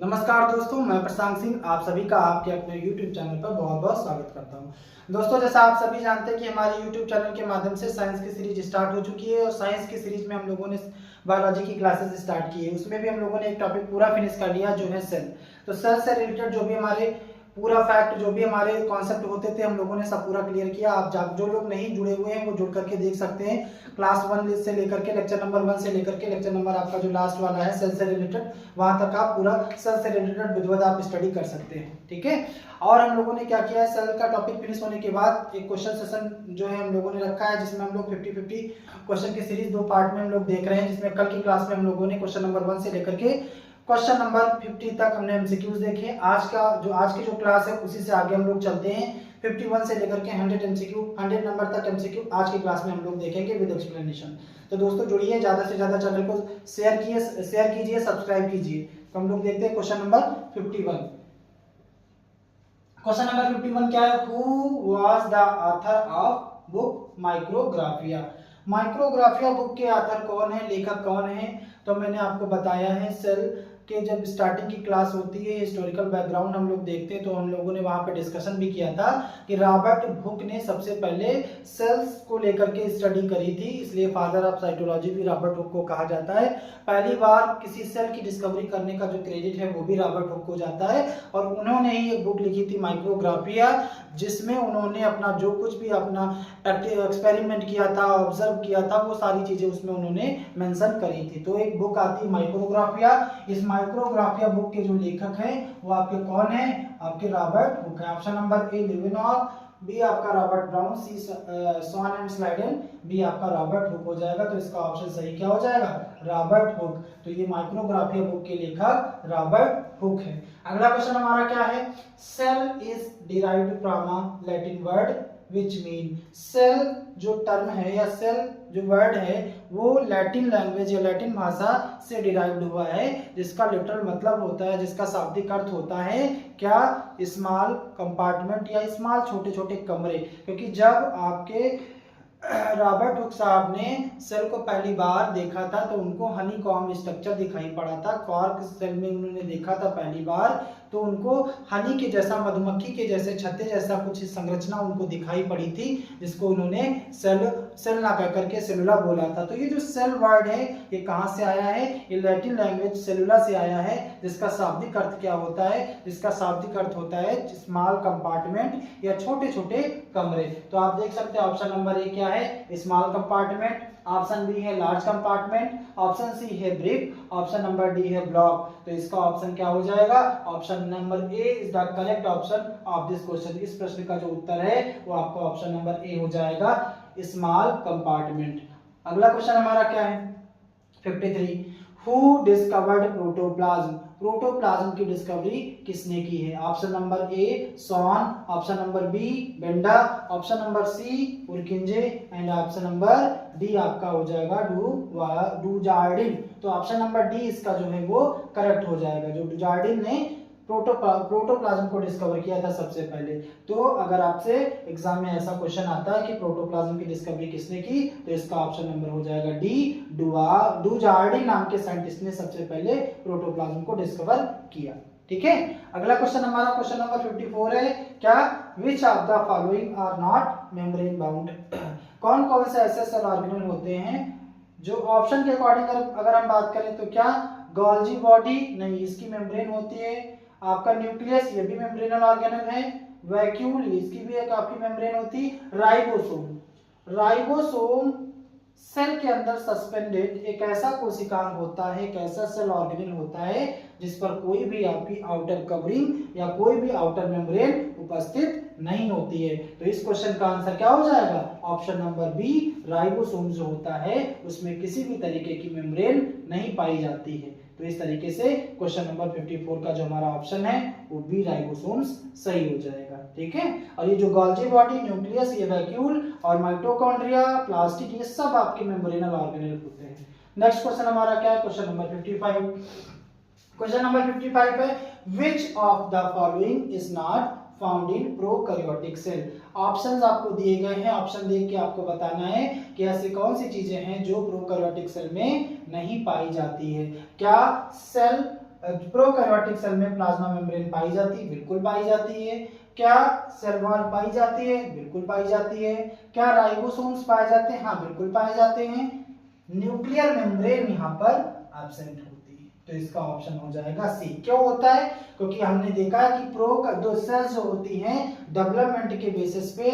नमस्कार दोस्तों, मैं प्रशांत सिंह आप सभी का आपके अपने YouTube चैनल पर बहुत बहुत स्वागत करता हूं। दोस्तों, जैसा आप सभी जानते हैं कि हमारे YouTube चैनल के माध्यम से साइंस की सीरीज स्टार्ट हो चुकी है और साइंस की सीरीज में हम लोगों ने बायोलॉजी की क्लासेस स्टार्ट की है। उसमें भी हम लोगों ने एक टॉपिक पूरा फिनिश कर लिया जो है सेल। तो सेल से रिलेटेड जो भी हमारे पूरा फैक्ट जो भी हमारे कॉन्सेप्ट होते थे हम लोगों ने सब पूरा क्लियर किया। आप जो लोग नहीं जुड़े हुए हैं वो जुड़ करके देख सकते हैं। क्लास 1 से लेकर के लेक्चर नंबर 1 से लेकर के लेक्चर नंबर आपका जो लास्ट वाला है सेल से रिलेटेड, वहां तक आप पूरा सेल से रिलेटेड विधिवत आप स्टडी कर सकते हैं। ठीक है, और हम लोगों ने क्या किया है, सेल का टॉपिक फिनिश होने के बाद एक क्वेश्चन सेशन जो है हम लोगों ने रखा है, जिसमें हम लोग 50-50 क्वेश्चन की सीरीज 2 पार्ट में हम लोग देख रहे हैं। जिसमें कल की क्लास में हम लोगों ने क्वेश्चन नंबर 1 से लेकर के क्वेश्चन नंबर 50 तक हमने एमसीक्यूज देखे। आज की जो क्लास है उसी से आगे हम लोग चलते हैं। 51 से लेकर के 100 एमसीक्यू 100 नंबर तक एमसीक्यू आज की क्लास में हम लोग देखेंगे विद एक्सप्लेनेशन। तो दोस्तों जुड़िए, ज्यादा से ज्यादा चैनल को शेयर कीजिए, सब्सक्राइब कीजिए। तो हम लोग देखते हैं क्वेश्चन नंबर 51। क्वेश्चन नंबर 51 क्या है? Who was the author of book Micrographia? Micrographia book के ऑथर कौन है, लेखक कौन है? तो मैंने आपको बताया है, सेल के जब स्टार्टिंग की क्लास होती है, हिस्टोरिकल बैकग्राउंड हम लोग देखते हैं, तो हम लोगों ने वहां पे डिस्कशन भी किया था कि रॉबर्ट हुक ने सबसे पहले सेल्स को लेकर के स्टडी करी थी, इसलिए फादर ऑफ साइटोलॉजी भी रॉबर्ट हुक को कहा जाता है। पहली बार किसी सेल की डिस्कवरी करने का जो क्रेडिट है वो भी रॉबर्ट हुक को जाता है, और उन्होंने ही एक बुक लिखी थी माइक्रोग्राफिया, जिसमें उन्होंने अपना जो कुछ भी अपना एक्सपेरिमेंट किया था, ऑब्जर्व किया था, वो सारी चीजें उसमें उन्होंने मेंशन करी थी। तो एक बुक आती है माइक्रोग्राफिया। इस माइक्रोग्राफिया बुक के जो लेखक हैं वो आपके कौन है? आपके रॉबर्ट हुक है। ऑप्शन नंबर ए लिविनॉफ, बी आपका Robert Brown, C Schwann and Schleiden, B आपका रॉबर्ट हुक हो जाएगा। तो इसका ऑप्शन सही क्या हो जाएगा? Robert Hooke. तो ये माइक्रोग्राफिया बुक के लेखक रॉबर्ट हुक है। अगला क्वेश्चन हमारा क्या है? Cell is derived from a Latin word which mean. Cell जो टर्म है या सेल जो वर्ड है वो लैटिन लैंग्वेज या लैटिन भाषा से डिराइव्ड हुआ है, जिसका लिटरल मतलब होता है, जिसका शाब्दिक अर्थ होता है क्या? स्मॉल कंपार्टमेंट या स्मॉल छोटे छोटे कमरे। क्योंकि जब आपके रॉबर्ट हुक साहब ने सेल को पहली बार देखा था तो उनको हनी कॉम्ब स्ट्रक्चर दिखाई पड़ा था। कॉर्क सेल में उन्होंने देखा था पहली बार, तो उनको हनी के जैसा, मधुमक्खी के जैसे, छत्ते जैसा कुछ संरचना उनको दिखाई पड़ी थी, जिसको उन्होंने सेल ना कह करके सेलुला बोला था। तो ये जो सेल वर्ड है ये कहाँ से आया है? ये लैटिन लैंग्वेज सेलुला से आया है, जिसका शाब्दिक अर्थ क्या होता है? जिसका शाब्दिक अर्थ होता है स्मॉल कंपार्टमेंट या छोटे छोटे कमरे। तो आप देख सकते हैं ऑप्शन नंबर ए क्या है? Small compartment. ऑप्शन बी है लार्ज कंपार्टमेंट, ऑप्शन सी है ब्रिक, ऑप्शन नंबर डी है ब्लॉक। तो इसका ऑप्शन क्या हो जाएगा? Option number A is the correct option of this question. इस प्रश्न का जो उत्तर है वो आपका ऑप्शन नंबर ए हो जाएगा, स्मॉल कंपार्टमेंट। अगला क्वेश्चन हमारा क्या है? 53। Who discovered protoplasm? प्रोटोप्लाज्म की डिस्कवरी किसने की है? ऑप्शन नंबर ए सॉन, option number B Benda, option number C Purkinje and option number D आपका हो जाएगा डुजार्डिन। तो ऑप्शन नंबर डी इसका जो है वो करेक्ट हो जाएगा, जो डुजार्डिन ने प्रोटोप्लाज्म को डिस्कवर किया था सबसे पहले। तो अगर आपसे एग्जाम में ऐसा क्वेश्चन आता है कि प्रोटोप्लाज्म की डिस्कवरी किसने की, तो इसका ऑप्शन नंबर हो जाएगा डी, डुजार्डिन नाम के साइंटिस्ट ने सबसे पहले प्रोटोप्लाज्म को डिस्कवर किया। ठीक है, अगला क्वेश्चन हमारा क्वेश्चन नंबर 54 है क्या? Which of the following are not membrane bound? कौन कौन से ऐसे सेल ऑर्गेनेल होते हैं जो ऑप्शन के अकॉर्डिंग अगर हम बात करें तो क्या? गोल्जी बॉडी नहीं, इसकी मेम्ब्रेन होती है। आपका न्यूक्लियस ये भी मेम्ब्रेनल ऑर्गेनेल है। वैक्यूल इसकी भी एक आपकी मेम्ब्रेन होती। राइबोसोम सेल के अंदर सस्पेंडेड एक ऐसा कोशिकांग होता है, एक ऐसा सेल ऑर्गेनेल होता है जिस पर कोई भी आपकी आउटर कवरिंग या कोई भी आउटर मेम्ब्रेन उपस्थित नहीं होती है। तो इस क्वेश्चन का आंसर क्या हो जाएगा? ऑप्शन नंबर बी, राइबोसोम जो होता है उसमें किसी भी तरीके की मेम्ब्रेन नहीं पाई जाती है। तो इस तरीके से क्वेश्चन नंबर 54 का जो हमारा ऑप्शन है वो बी राइबोसोम्स सही हो जाएगा। ठीक है, और ये जो गोल्जी बॉडी, न्यूक्लियस, ये वैक्यूल और माइटोकॉन्ड्रिया, प्लास्टिक, ये सब आपके मेम्ब्रेनल ऑर्गेनेल होते हैं। नेक्स्ट क्वेश्चन हमारा क्या है? Question number 55। क्वेश्चन नंबर 55 है which of the following is not found in prokaryotic cell? Options आपको दिए गए हैं, ऑप्शन देख के आपको बताना है कि ऐसी कौन सी चीजें हैं जो प्रोकैरियोटिक सेल में नहीं पाई जाती है। क्या सेल प्रोकैरियोटिक सेल में प्लाज्मा मेम्ब्रेन पाई जाती है? बिल्कुल पाई जाती है। क्या सेल वॉल पाई जाती है? बिल्कुल पाई जाती है। क्या राइबोसोम्स पाए जाते हैं? हाँ बिल्कुल पाए जाते हैं। न्यूक्लियर मेम्ब्रेन यहाँ पर एब्सेंट होती है, तो इसका ऑप्शन हो जाएगा सी। क्यों होता है? क्योंकि हमने देखा है कि दो सेल्स जो होती हैं डेवलपमेंट के बेसिस पे,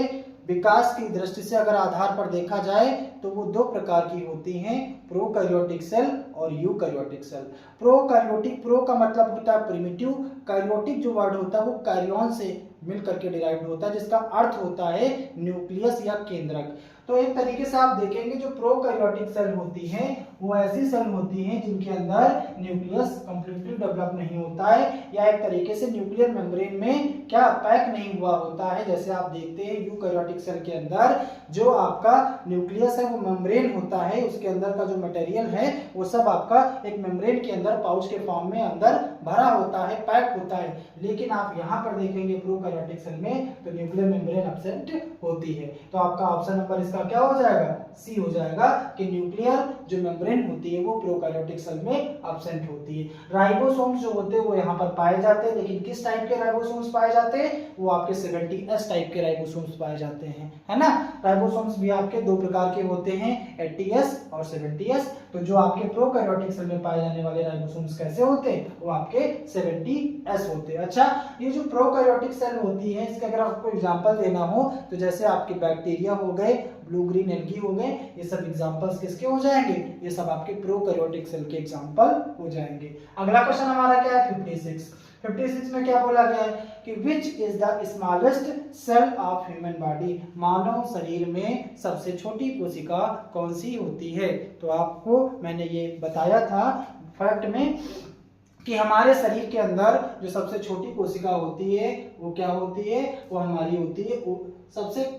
विकास की दृष्टि से अगर आधार पर देखा जाए तो वो दो प्रकार की होती हैं, प्रोकैरियोटिक सेल और यूकैरियोटिक सेल। प्रोकैरियोटिक, प्रो का मतलब होता है प्रिमिटिव, कैरियोटिक जो वर्ड होता है वो कैरियन से मिल करके डिराइव्ड होता है, जिसका अर्थ होता है न्यूक्लियस या केंद्रक। तो एक तरीके से आप देखेंगे जो प्रोकैरियोटिक सेल होती हैं वो ऐसी सेल होती हैं जिनके अंदर न्यूक्लियस कंप्लीटली डेवलप नहीं होता है, या एक तरीके से न्यूक्लियर मेम्ब्रेन में क्या पैक नहीं हुआ होता है। जैसे आप देखते हैं यूकैरियोटिक सेल के अंदर जो आपका न्यूक्लियस है वो मेम्ब्रेन होता है, उसके अंदर का जो मटेरियल है वो सब आपका एक मेम्ब्रेन के अंदर पाउच के फॉर्म में अंदर भरा होता है, पैक होता है। लेकिन आप यहाँ पर देखेंगे प्रोकैरियोटिक सेल में तो न्यूक्लियर मेम्ब्रेन एब्सेंट होती है। तो आपका ऑप्शन नंबर इसका क्या हो जाएगा? सी हो जाएगा कि न्यूक्लियर जो मेम्ब्रेन होती है वो प्रोकैरियोटिक सेल में एब्सेंट होती है। राइबोसोम्स जो होते हैं वो यहाँ पर पाए जाते हैं, लेकिन किस टाइप के राइबोसोम्स पाए जाते हैं? वो आपके 70S टाइप के राइबोसोम्स पाए जाते हैं, है ना। राइबोसोम्स भी आपके दो प्रकार के होते हैं, 80S और 70S। तो जो आपके प्रोकैरियोटिक सेल में पाए जाने वाले राइबोसोम्स कैसे होते हैं? वो आपके 70S होते हैं। अच्छा, ये जो प्रोकैरियोटिक सेल होती है इसका अगर आपको एग्जांपल देना हो तो जैसे आपके बैक्टीरिया हो गए, ब्लू ग्रीन एल्गी हो गए, ये सब एग्जांपल्स किसके हो जाएंगे? ये सब आपके प्रोकैरियोटिक सेल के एग्जांपल हो जाएंगे। अगला क्वेश्चन हमारा क्या है? 56 में क्या बोला गया है कि which is the smallest cell of human body? मानव शरीर में सबसे छोटी कोशिका कौन सी होती है? तो आपको मैंने ये बताया था फैक्ट में कि हमारे शरीर के अंदर जो सबसे छोटी कोशिका होती है वो क्या होती है? वो हमारी होती है सबसे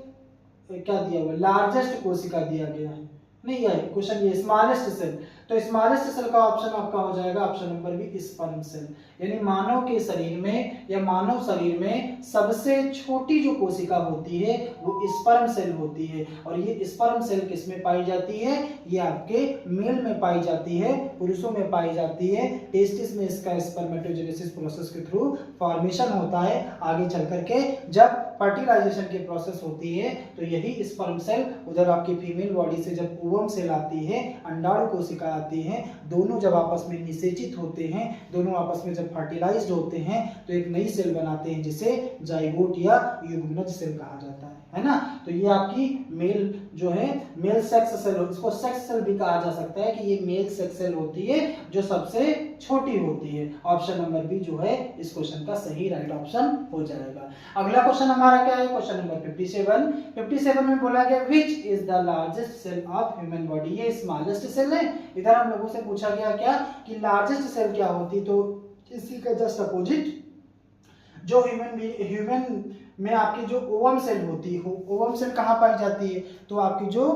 क्या दिया हुआ, लार्जेस्ट कोशिका दिया गया है, नहीं है क्वेश्चन ये स्मॉलेस्ट सेल। तो स्मॉलेस्ट सेल का ऑप्शन आपका हो जाएगा option number B, sperm cell. यानी मानव के शरीर में या मानव शरीर में सबसे छोटी जो कोशिका होती है वो स्पर्म सेल होती है। और ये स्पर्म सेल किस में पाई जाती है? ये आपके मेल में पाई जाती है, पुरुषों में पाई जाती है। टेस्टिस में इसका स्पर्मेटोजेनेसिस प्रोसेस के थ्रू फॉर्मेशन होता है। आगे चल करके जब फर्टिलाइजेशन की प्रोसेस होती है तो यही स्पर्म सेल उधर आपकी फीमेल बॉडी से जब ओवम सेल आती है, अंडाणु कोशिका आती है, दोनों जब आपस में निषेचित होते हैं, दोनों आपस में जब फर्टिलाइज्ड होते हैं तो एक नई सेल बनाते हैं जिसे जाइगोट या युग्मनज सेल कहा जाता है ना। तो ये आपकी मेल जो है मेल सेक्स सेल, इसको सेक्स सेल भी कहा जा सकता है कि ये मेल सेक्स सेल होती है जो सबसे छोटी होती है। ऑप्शन नंबर बी जो है इस क्वेश्चन का सही राइट ऑप्शन हो जाएगा। अगला क्वेश्चन हमारा क्या है? क्वेश्चन नंबर 57 में बोला गया which is the largest cell of human body? ये स्मॉलेस्ट सेल है। इधर हम लोगों से पूछा गया क्या कि लार्जेस्ट सेल क्या होती, तो इसी का जस्ट अपोजिट जो ह्यूमन में आपकी जो ओवम सेल होती है, ओवम सेल कहाँ पाई जाती है? तो आपकी जो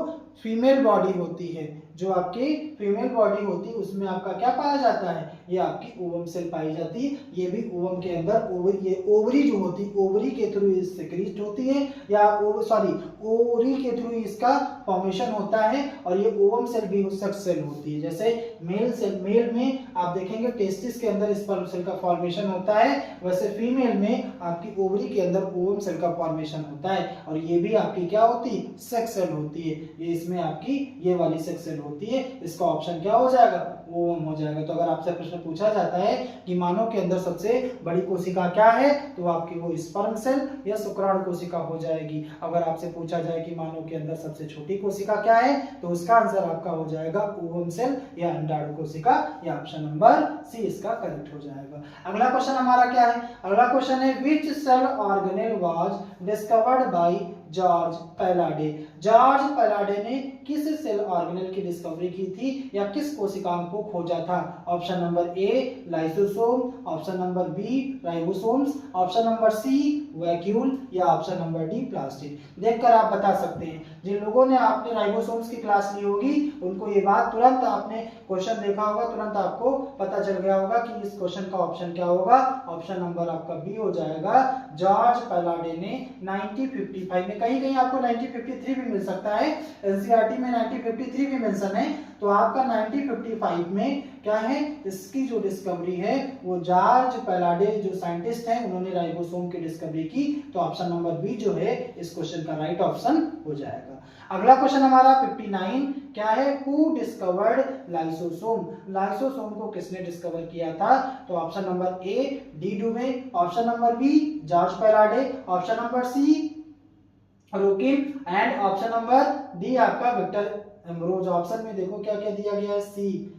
फीमेल बॉडी होती है, जो आपकी फीमेल बॉडी होती है उसमें आपका क्या पाया जाता है? ये आपकी ओवम सेल पाई जाती है। ये भी ओवम के अंदर ये ओवरी जो होती है, ओवरी के थ्रू सिक्रीट होती है या ओवरी के थ्रू इसका फॉर्मेशन होता है। और ये ओवम सेल भी सेक्स सेल होती है। जैसे मेल सेल, मेल में आप देखेंगे टेस्टिस के अंदर स्पर्म सेल का फॉर्मेशन होता है, वैसे फीमेल में आपकी ओवरी के अंदर ओवम सेल का फॉर्मेशन होता है। और ये भी आपकी क्या होती है? सेक्स सेल होती है। ये इसमें आपकी ये वाली सेक्स सेल होती है। इसका ऑप्शन क्या हो जाएगा? ओवम हो जाएगा। तो अगर आपसे प्रश्न पूछा जाता है कि मानव के अंदर सबसे बड़ी कोशिका क्या है, तो आपकी वो स्पर्म सेल या शुक्राणु कोशिका हो जाएगी। अगर आपसे पूछा जाए कि मानव के अंदर सबसे छोटी कोशिका क्या है, तो उसका आंसर आपका हो जाएगा ओवम सेल या अंडाणु कोशिका, या ऑप्शन नंबर सी इसका करेक्ट हो जाएगा। अगला क्वेश्चन हमारा क्या है? अगला क्वेश्चन है which cell organelle was discovered by George Palade? George Palade ने किस सेल ऑर्गेनेल की डिस्कवरी की थी या किस कोशिकाओं को खोजा था? Option number A lysosome, option number B ribosomes, option number C vacuole, या ऑप्शन नंबर डी प्लास्टिड। देखकर आप बता सकते हैं। जिन लोगों ने आपने राइबोसोम्स की क्लास ली होगी उनको ये बात तुरंत, आपने क्वेश्चन देखा होगा, तुरंत आपको पता चल गया होगा कि इस क्वेश्चन का ऑप्शन क्या होगा। ऑप्शन नंबर आपका बी हो जाएगा। जॉर्ज पैलाडे ने 1955 में, कहीं कहीं आपको 1953 भी मिल सकता है, एनसीईआरटी में 1953 भी मेंशन है, तो आपका 1955 में क्या है, इसकी जो डिस्कवरी है वो जॉर्ज पैलाडे जो साइंटिस्ट हैं उन्होंने राइबोसोम की डिस्कवरी की। तो ऑप्शन नंबर बी जो है इस क्वेश्चन का राइट ऑप्शन हो जाएगा। अगला क्वेश्चन हमारा 59 क्या है, हु डिस्कवर्ड लाइसोसोम, लाइसोसोम को किसने डिस्कवर किया था? तो option number A de Duve, option number B George Palade, option number C Rokin and option number D आपका विक्टर एम्ब्रोज। ऑप्शन में देखो क्या क्या दिया गया है, सी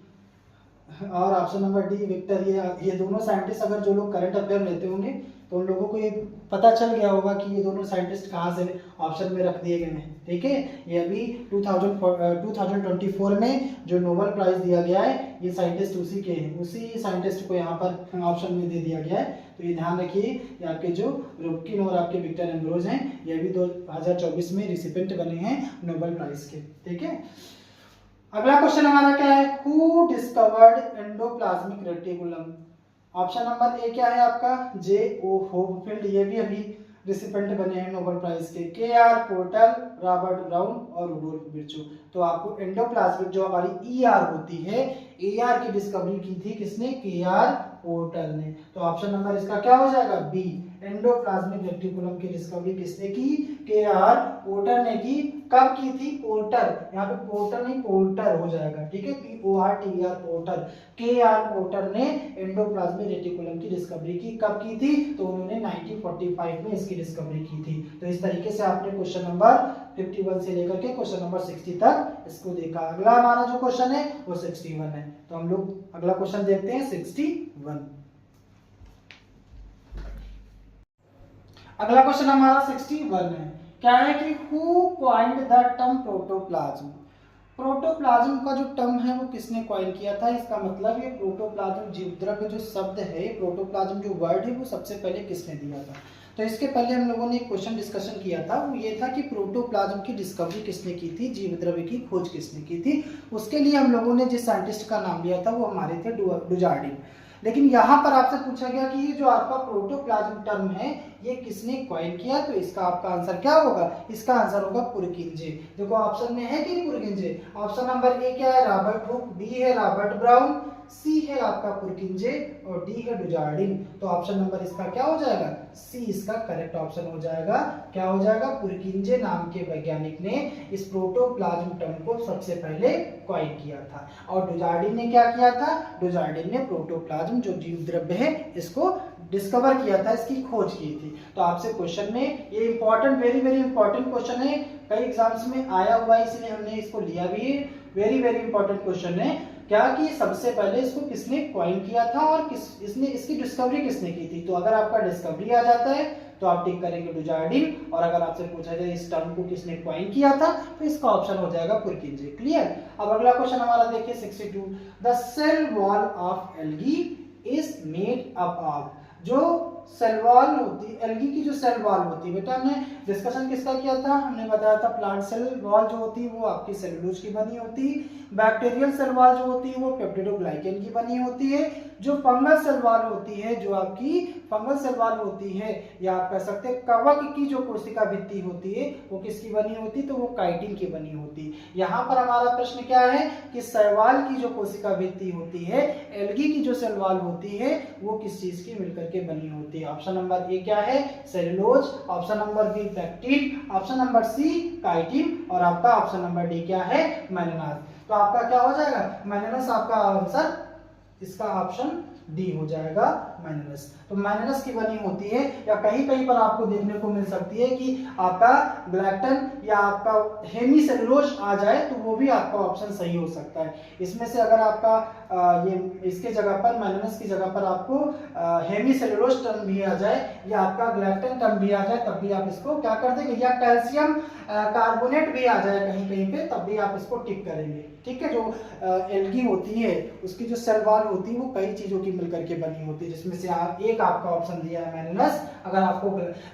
और ऑप्शन नंबर डी विक्टर। ये दोनों साइंटिस्ट अगर जो लोग करंट अफेयर लेते होंगे तो उन लोगों को ये पता चल गया होगा कि ये दोनों साइंटिस्ट कहाँ से ऑप्शन में रख दिए गए हैं। ठीक है, ये अभी 2024 में जो नोबेल प्राइज दिया गया है ये साइंटिस्ट उसी के हैं, उसी साइंटिस्ट को यहाँ पर ऑप्शन में दे दिया गया है। तो ये ध्यान रखिए, ये आपके जो रुपकिन और आपके विक्टर एम्ब्रोज हैं ये भी 2024 में रिसिपेंट बने हैं नोबेल प्राइज के। ठीक है, अगला क्वेश्चन हमारा क्या है, who discovered endoplasmic reticulum. Option number A क्या है आपका, जे ओ होपफील्ड, ये भी अभी रिसिपेंट बने हैं नोबेल प्राइज के आर पोर्टर, रॉबर्ट ब्राउन और रुडोल्फ विर्चो। तो आपको एंडोप्लाज्मिक जो हमारी ईआर होती है, ईआर की डिस्कवरी की थी किसने, के आर पोर्टर ने। तो ऑप्शन नंबर इसका क्या हो जाएगा, बी, एंडोप्लाज्मिक रेटिकुलम की डिस्कवरी किसने की, के आर पोर्टर ने की। कब की थी, पोर्टर, यहाँ पे पोर्टर नहीं पोर्टर हो जाएगा। ठीक है, PORTER पोर्टर, के आर पोर्टर ने एंडोप्लाज्मिक रेटिकुलम की डिस्कवरी की। कब की थी, तो उन्होंने 1945 में इसकी डिस्कवरी की थी। तो इस तरीके से आपने क्वेश्चन नंबर 51 से लेकर के क्वेश्चन नंबर 60 तक इसको देखा। अगला हमारा जो क्वेश्चन है वो 61 है, तो हम लोग अगला क्वेश्चन देखते हैं 61। अगला क्वेश्चन हमारा 61 है, क्या है कि who coined the term protoplasm. Protoplasm का जो टर्म है वो किसने कॉइन किया था, इसका मतलब ये प्रोटोप्लाज्म जीवद्रव्य जो शब्द है, प्रोटोप्लाज्म जो वर्ड है वो सबसे पहले किसने दिया था। तो इसके पहले हम लोगों ने एक क्वेश्चन डिस्कशन किया था, वो ये था कि प्रोटोप्लाज्म की डिस्कवरी किसने की थी, जीवद्रव्य की खोज किसने की थी। उसके लिए हम लोगों ने जिस साइंटिस्ट का नाम लिया था वो हमारे थे डुजार्डिन। लेकिन यहाँ पर आपसे पूछा गया कि ये जो आपका प्रोटोप्लाज्म टर्म है ये किसने कॉइन किया, तो इसका आपका आंसर क्या होगा, इसका आंसर होगा पुरकिंजे। देखो ऑप्शन में है कि पुरकिंजे, ऑप्शन नंबर ए क्या है, रॉबर्ट हुक, बी है रॉबर्ट ब्राउन, सी है आपका पुरकिंजे और डी है डुजार्डिन। तो ऑप्शन नंबर इसका क्या हो जाएगा, सी इसका करेक्ट ऑप्शन हो जाएगा। क्या हो जाएगा, पुरकिंजे नाम के वैज्ञानिक ने इस प्रोटोप्लाज्म टर्म को सबसे पहले कॉइन किया था। और डुजार्डिन ने क्या किया था, डुजार्डिन ने प्रोटोप्लाज्म जो जीव द्रव्य है इसको डिस्कवर किया था, इसकी खोज की थी। तो आपसे क्वेश्चन में ये important, very very important question है, कई एग्जाम्स में आया हुआ है इसलिए हमने इसको लिया भी है। वेरी वेरी इंपॉर्टेंट क्वेश्चन है, क्या कि सबसे पहले इसको किसने कॉइन किया था और इसने इसकी डिस्कवरी किसने की थी। तो अगर आपका डिस्कवरी आ जाता है तो आप टिक करेंगे डुजार्डिन, और अगर आपसे पूछा जाए इस टर्म को किसने कॉइन किया था तो इसका ऑप्शन हो जाएगा पुरकिंजे। क्लियर। अब अगला क्वेश्चन हमारा देखिए 62, the cell wall of algae is made up of. जो सेल वॉल होती है, एल्गी की जो सेल वॉल होती है, बेटा हमने डिस्कशन किसका किया था, हमने बताया था प्लांट सेल वॉल जो होती है वो आपकी सेलुलोज की बनी होती है, बैक्टीरियल सेल वॉल जो होती है वो पेप्टिडोग्लाइकेन की बनी होती है, जो फंगल सेल वॉल होती है, जो आपकी फंगल सेल वॉल होती है या आप कह सकते हैं कवक की जो कोशिका भित्ति होती है वो किसकी बनी होती है, तो वो काइटिन की बनी होती है। यहाँ पर हमारा प्रश्न क्या है कि शैवाल की जो कोशिका भित्ति होती है, एल्गी की जो सेल वॉल होती है वो किस चीज की मिलकर के बनी होती है। ऑप्शन नंबर ए क्या है, cellulose, option number B pectin, option number C chitin और आपका ऑप्शन नंबर डी क्या है, मैग्नीज। तो आपका क्या हो जाएगा, मैग्नीज आपका आंसर, इसका ऑप्शन डी हो जाएगा मैग्नीज। तो मैग्नीज की बनी होती है, या कहीं कहीं पर आपको देखने को मिल सकती है कि आपका ग्लैक्टन या आपका हेमीसेलुलोज आ जाए तो वो भी आपका ऑप्शन सही हो सकता है। इसमें से अगर आपका ये इसके जगह पर मैग्नीज की जगह पर आपको हेमीसेलुलोज टर्म भी आ जाए या आपका ग्लैक्टन टर्म भी आ जाए तब भी आप इसको क्या कर देंगे, या कैल्शियम कार्बोनेट भी आ जाए कहीं कहीं पे तब भी आप इसको टिक करेंगे। ठीक है, जो एल्गी होती है उसकी जो सेल वॉल होती है वो कई चीजों की मिलकर के बनी होती है, जिसमें से एक आपका ऑप्शन दिया है मैग्नीज अगर आपको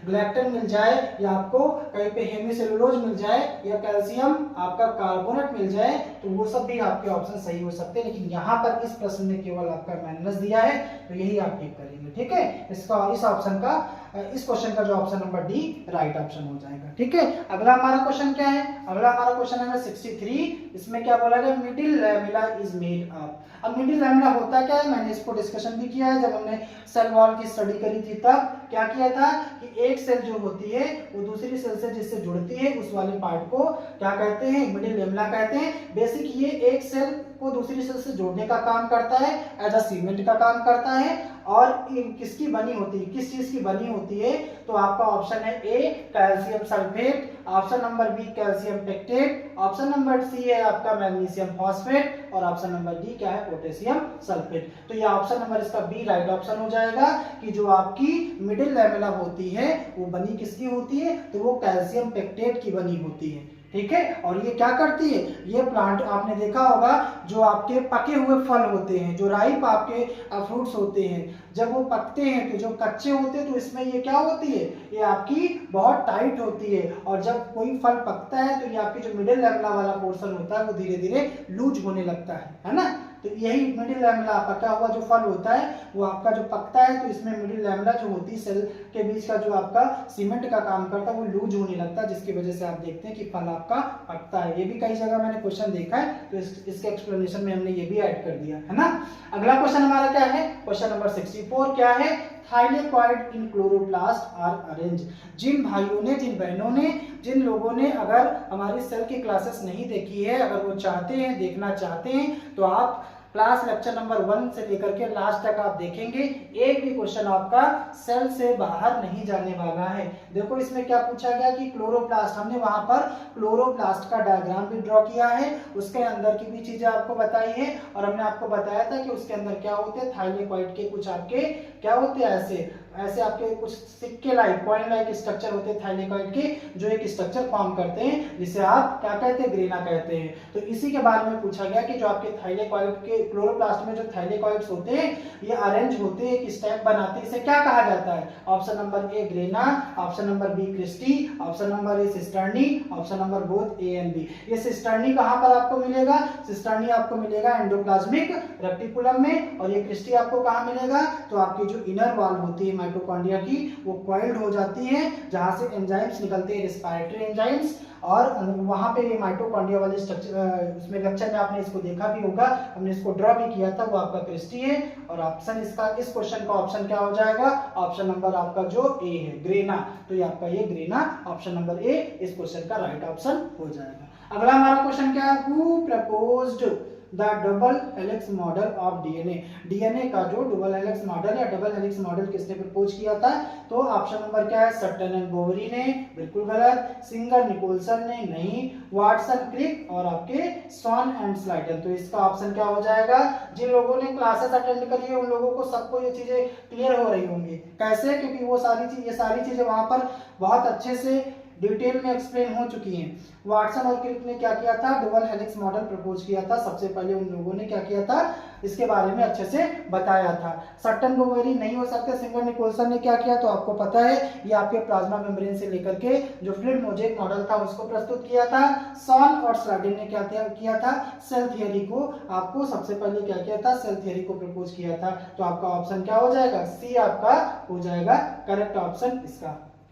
ग्लैक्टन मिल जाए या आपको कहीं पे हेमिसेलुलोज मिल जाए या कैल्शियम आपका कार्बोनेट मिल जाए तो वो सब भी आपके ऑप्शन सही हो सकते हैं, लेकिन यहाँ पर इस प्रश्न में केवल आपका मैंगनीज दिया है तो यही आप टिक करेंगे। ठीक है, इसका इस ऑप्शन का इस क्वेश्चन का जो option number D right option हो जाएगा। ठीक है, अगला हमारा क्वेश्चन क्या है? अगला हमारा क्वेश्चन नंबर 63। इसमें क्या बोला गया? Middle lamella is made up. अब मिडिल लैमेला होता क्या है? मैंने इसको डिस्कशन भी किया है जब हमने सेल वॉल की स्टडी करी थी, तब क्या किया था कि एक सेल जो होती है वो दूसरी सेल से जिससे जुड़ती है उस वाले पार्ट को क्या कहते हैं? मिडिल लैमेला कहते हैं। बेसिक ये एक सेल को दूसरी सेल से जोड़ने का काम करता है, एज अ सीमेंट का काम करता है। और किसकी बनी होती है, किस चीज की बनी होती है? तो आपका ऑप्शन है A calcium sulphate, option number B calcium pectate, option number C है आपका मैग्नीशियम फॉस्फेट और ऑप्शन नंबर डी क्या है? Potassium sulphate. तो ये ऑप्शन नंबर इसका बी राइट ऑप्शन हो जाएगा कि जो आपकी मिडिल लैमेला होती है वो बनी किसकी होती है? तो वो कैल्शियम पेक्टेट की बनी होती है। ठीक है, और ये क्या करती है? ये प्लांट आपने देखा होगा जो आपके पके हुए फल होते हैं, जो राइप आपके फ्रूट्स होते हैं, जब वो पकते हैं तो जो कच्चे होते हैं तो इसमें ये क्या होती है? ये आपकी बहुत टाइट होती है, और जब कोई फल पकता है तो ये आपकी जो मिडिल लैमेला वाला पोर्शन होता है वो धीरे धीरे लूज होने लगता है ना। तो यही मिडिल लैमेला पका हुआ जो फल होता है वो आपका जो पकता है तो इसमें मिडिल लैमेला जो होती है सेल के बीच का जो आपका सीमेंट का काम करता है वो लूज होने लगता है, जिसकी वजह से आप देखते हैं कि फल आपका पकता है। ये भी कई जगह मैंने क्वेश्चन देखा है तो इसके एक्सप्लेनेशन में हमने ये भी ऐड कर दिया है ना। अगला क्वेश्चन हमारा क्या है? क्वेश्चन नंबर 64 क्या है? Thylakoid in chloroplast are arrange. जिन भाइयों ने, जिन बहनों ने, जिन लोगों ने अगर हमारी सेल की क्लासेस नहीं देखी है, अगर वो चाहते हैं, देखना चाहते हैं, तो आप क्लास लेक्चर नंबर 1 से लेकर के लास्ट तक आप देखेंगे। एक भी क्वेश्चन आपका सेल से बाहर नहीं जाने वाला है। देखो इसमें क्या पूछा गया कि क्लोरोप्लास्ट, हमने वहां पर क्लोरोप्लास्ट का डायग्राम भी ड्रॉ किया है, उसके अंदर की भी चीजें आपको बताई है, और हमने आपको बताया था कि उसके अंदर क्या होते हैं? थाइलेकॉइड के कुछ आपके क्या होते हैं? ऐसे आपके कुछ सिक्के लाइक, कॉइन लाइक स्ट्रक्चर होते हैं थाइलेकॉइड के, जो एक स्ट्रक्चर फॉर्म करते हैं जिसे आप क्या कहते हैं? ग्रेना कहते हैं। तो इसी के बारे में पूछा गया कि जो आपके थाइलेकॉइड के क्लोरोप्लास्ट में जो थाइलेकॉइड्स होते हैं ये अरेंज होते हैं, एक स्टेप बनाते हैं, इसे क्या कहा जाता है? Option number A grana, option number B cristae, option number A cisternae, option number both A and B. ये सिस्टर्नी कहां पर आपको मिलेगा? सिस्टर्नी आपको मिलेगा एंडोप्लाज्मिक रेटिकुलम में, और ये क्रिस्टी आपको कहां मिलेगा? तो आपकी जो इनर वॉल होती है माइटोकॉन्ड्रिया की वो कॉइल्ड हो जाती है, जहां से एंजाइम्स निकलते हैं, रेस्पिरेटरी एंजाइम्स, और वहां पे ये माइटोकॉन्ड्रिया वाले स्ट्रक्चर, उसमें लेक्चर में आपने इसको देखा भी होगा, हमने इसको ड्रॉ भी किया था, वो आपका क्रिस्टी है। और ऑप्शन इसका, इस क्वेश्चन का ऑप्शन क्या हो जाएगा? ऑप्शन नंबर आपका जो ए है ग्रेना, तो ये आपका ये ग्रेना ऑप्शन नंबर ए इस क्वेश्चन का राइट ऑप्शन हो जाएगा। अगला हमारा क्वेश्चन क्या है? Who proposed the double helix model of DNA. DNA का जो डबल हेलिक्स मॉडल या डबल हेलिक्स मॉडल किसने प्रपोज किया था? तो ऑप्शन नंबर क्या है? सट्टन एंड बोवरी ने, बिल्कुल गलत। सिंगर निकोलसन ने, नहीं। वाटसन क्रिक और आपके सॉन एंड स्लाइडन। तो इसका ऑप्शन क्या हो जाएगा? जिन लोगों ने क्लासेस अटेंड करी है उन लोगों को सबको ये चीजें क्लियर हो रही होंगी। कैसे? क्योंकि वो ये सारी चीजें वहां पर बहुत अच्छे से डिटेल में एक्सप्लेन हो चुकी हैं। वाटसन और क्रिक ने क्या किया था? डबल हेलिक्स मॉडल प्रपोज किया था। सबसे पहले उन लोगों ने क्या किया था? इसके बारे में अच्छे से बताया था। सट्टन बोवेरी नहीं हो सकते। सिंगर निकोलसन ने क्या किया? तो आपको पता है, ये आपके प्लाज्मा मेम्ब्रेन से लेकर के जो फ्लूइड मोज़ेक मॉडल था उसको प्रस्तुत किया था। सॉन और स्लाइडन ने क्या किया था? सेल थियरी को, आपको सबसे पहले क्या किया था? सेल थियरी को प्रपोज किया था। तो आपका ऑप्शन क्या हो जाएगा? सी आपका हो जाएगा करेक्ट ऑप्शन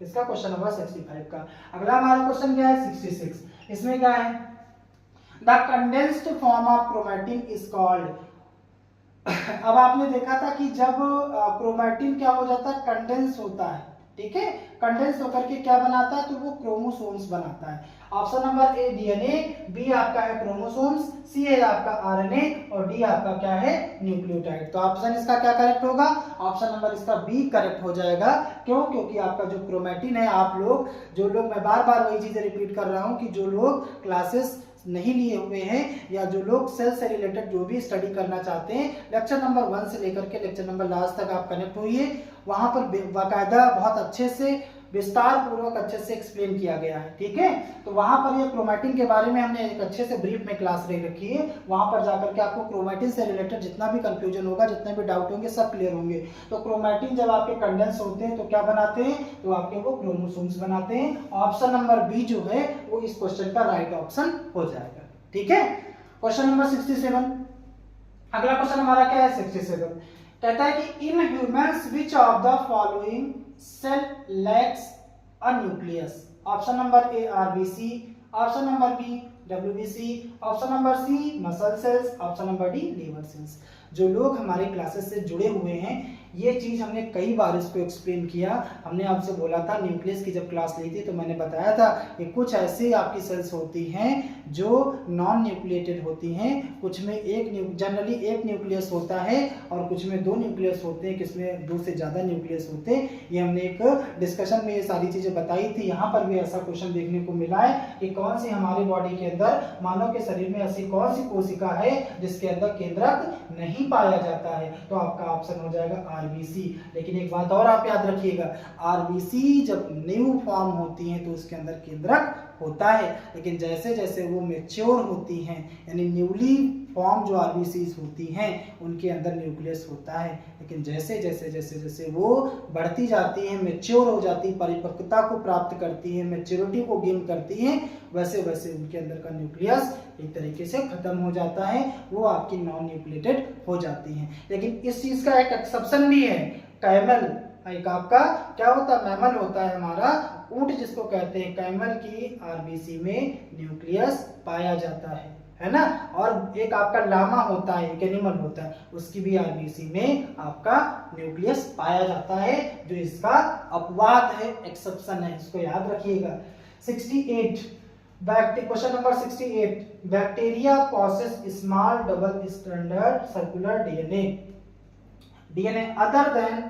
इसका क्वेश्चन नंबर 65 का। अगला हमारा क्वेश्चन क्या है? 66। इसमें क्या है? The condensed form of chromatin is called. अब आपने देखा था कि जब क्रोमैटिन क्या हो जाता है? कंडेंस होता है, ठीक है। कंडेंस होकर के क्या बनाता है? तो वो क्रोमोसोम्स बनाता है। Option number A DNA, B आपका है क्रोमोसोम्स, सी है आपका आरएनए और डी आपका क्या है? न्यूक्लियोटाइड। तो ऑप्शन इसका क्या करेक्ट होगा? ऑप्शन नंबर इसका बी करेक्ट हो जाएगा। क्यों? क्योंकि आपका जो क्रोमैटिन है, आप लोग जो लोग, मैं बार बार वही चीजें रिपीट कर रहा हूं कि जो लोग क्लासेस नहीं लिए हुए हैं या जो लोग सेल से रिलेटेड जो भी स्टडी करना चाहते हैं, लेक्चर नंबर 1 से लेकर के लेक्चर नंबर लास्ट तक आप कनेक्ट होइए। वहां पर बाकायदा बहुत अच्छे से विस्तार पूर्वक अच्छे से एक्सप्लेन किया गया है, ठीक है। तो वहां पर ये क्रोमैटिन के बारे में हमने एक अच्छे से ब्रीफ में क्लास ले रखी है, वहां पर जाकर के आपको क्रोमैटिन से रिलेटेड जितना भी कंफ्यूजन होगा, जितने भी डाउट होंगे, सब क्लियर होंगे। तो क्रोमैटिन जब आपके कंडेंस होते हैं तो क्या बनाते हैं, तो आपके वो क्रोमोसोम्स बनाते हैं। ऑप्शन नंबर बी जो है वो इस क्वेश्चन का राइट ऑप्शन हो जाएगा, ठीक है। क्वेश्चन नंबर 67, अगला क्वेश्चन हमारा क्या है 67, कहता है कि in humans which of the following cell lacks a nucleus. Option number A RBC, option number B WBC, option number C muscle cells, option number D liver cells. जो लोग हमारे क्लासेस से जुड़े हुए हैं, ये चीज हमने कई बार इसको एक्सप्लेन किया। हमने आपसे बोला था न्यूक्लियस की जब क्लास ली थी तो मैंने बताया था कि कुछ ऐसी आपकी सेल्स होती हैं जो नॉन न्यूक्लिएटेड होती हैं, कुछ में जनरली एक न्यूक्लियस होता है और कुछ में 2 न्यूक्लियस होते हैं, किसमें 2 से ज्यादा न्यूक्लियस होते हैं। ये हमने एक डिस्कशन में ये सारी चीजें बताई थी। यहाँ पर भी ऐसा क्वेश्चन देखने को मिला है कि कौन सी हमारी बॉडी के अंदर, मानव के शरीर में ऐसी कौन सी कोशिका है जिसके अंदर केंद्रक नहीं पाया जाता है। तो आपका ऑप्शन हो जाएगा आरबीसी। लेकिन एक बात और आप याद रखिएगा, आरबीसी जब न्यू फॉर्म होती है तो उसके अंदर केंद्रक होता है, लेकिन जैसे जैसे वो मैच्योर होती हैं, यानी न्यूली फॉर्म जो आरबीसीज होती हैं उनके अंदर न्यूक्लियस होता है। लेकिन जैसे जैसे जैसे जैसे वो बढ़ती जाती हैं, मैच्योर हो जाती, परिपक्वता को प्राप्त करती हैं, मैच्योरिटी को गेन करती हैं, वैसे वैसे उनके अंदर का न्यूक्लियस एक तरीके से खत्म हो जाता है, वो आपकी नॉन न्यूक्लिएटेड हो जाती हैं। लेकिन इस चीज का एक एक्सेप्शन भी है, कैमल, एक आपका क्या होता है, मैमल होता है हमारा ऊंट जिसको कहते हैं, कैमल की आरबीसी में न्यूक्लियस पाया जाता है ना। और एक आपका लामा होता है, एक एनिमल होता है, उसकी भी आरबीसी में आपका न्यूक्लियस पाया जाता है, जो इसका अपवाद है, एक्सेप्शन है, इसको याद रखिएगा। 68, question number 68, bacteria process small double stranded circular DNA other than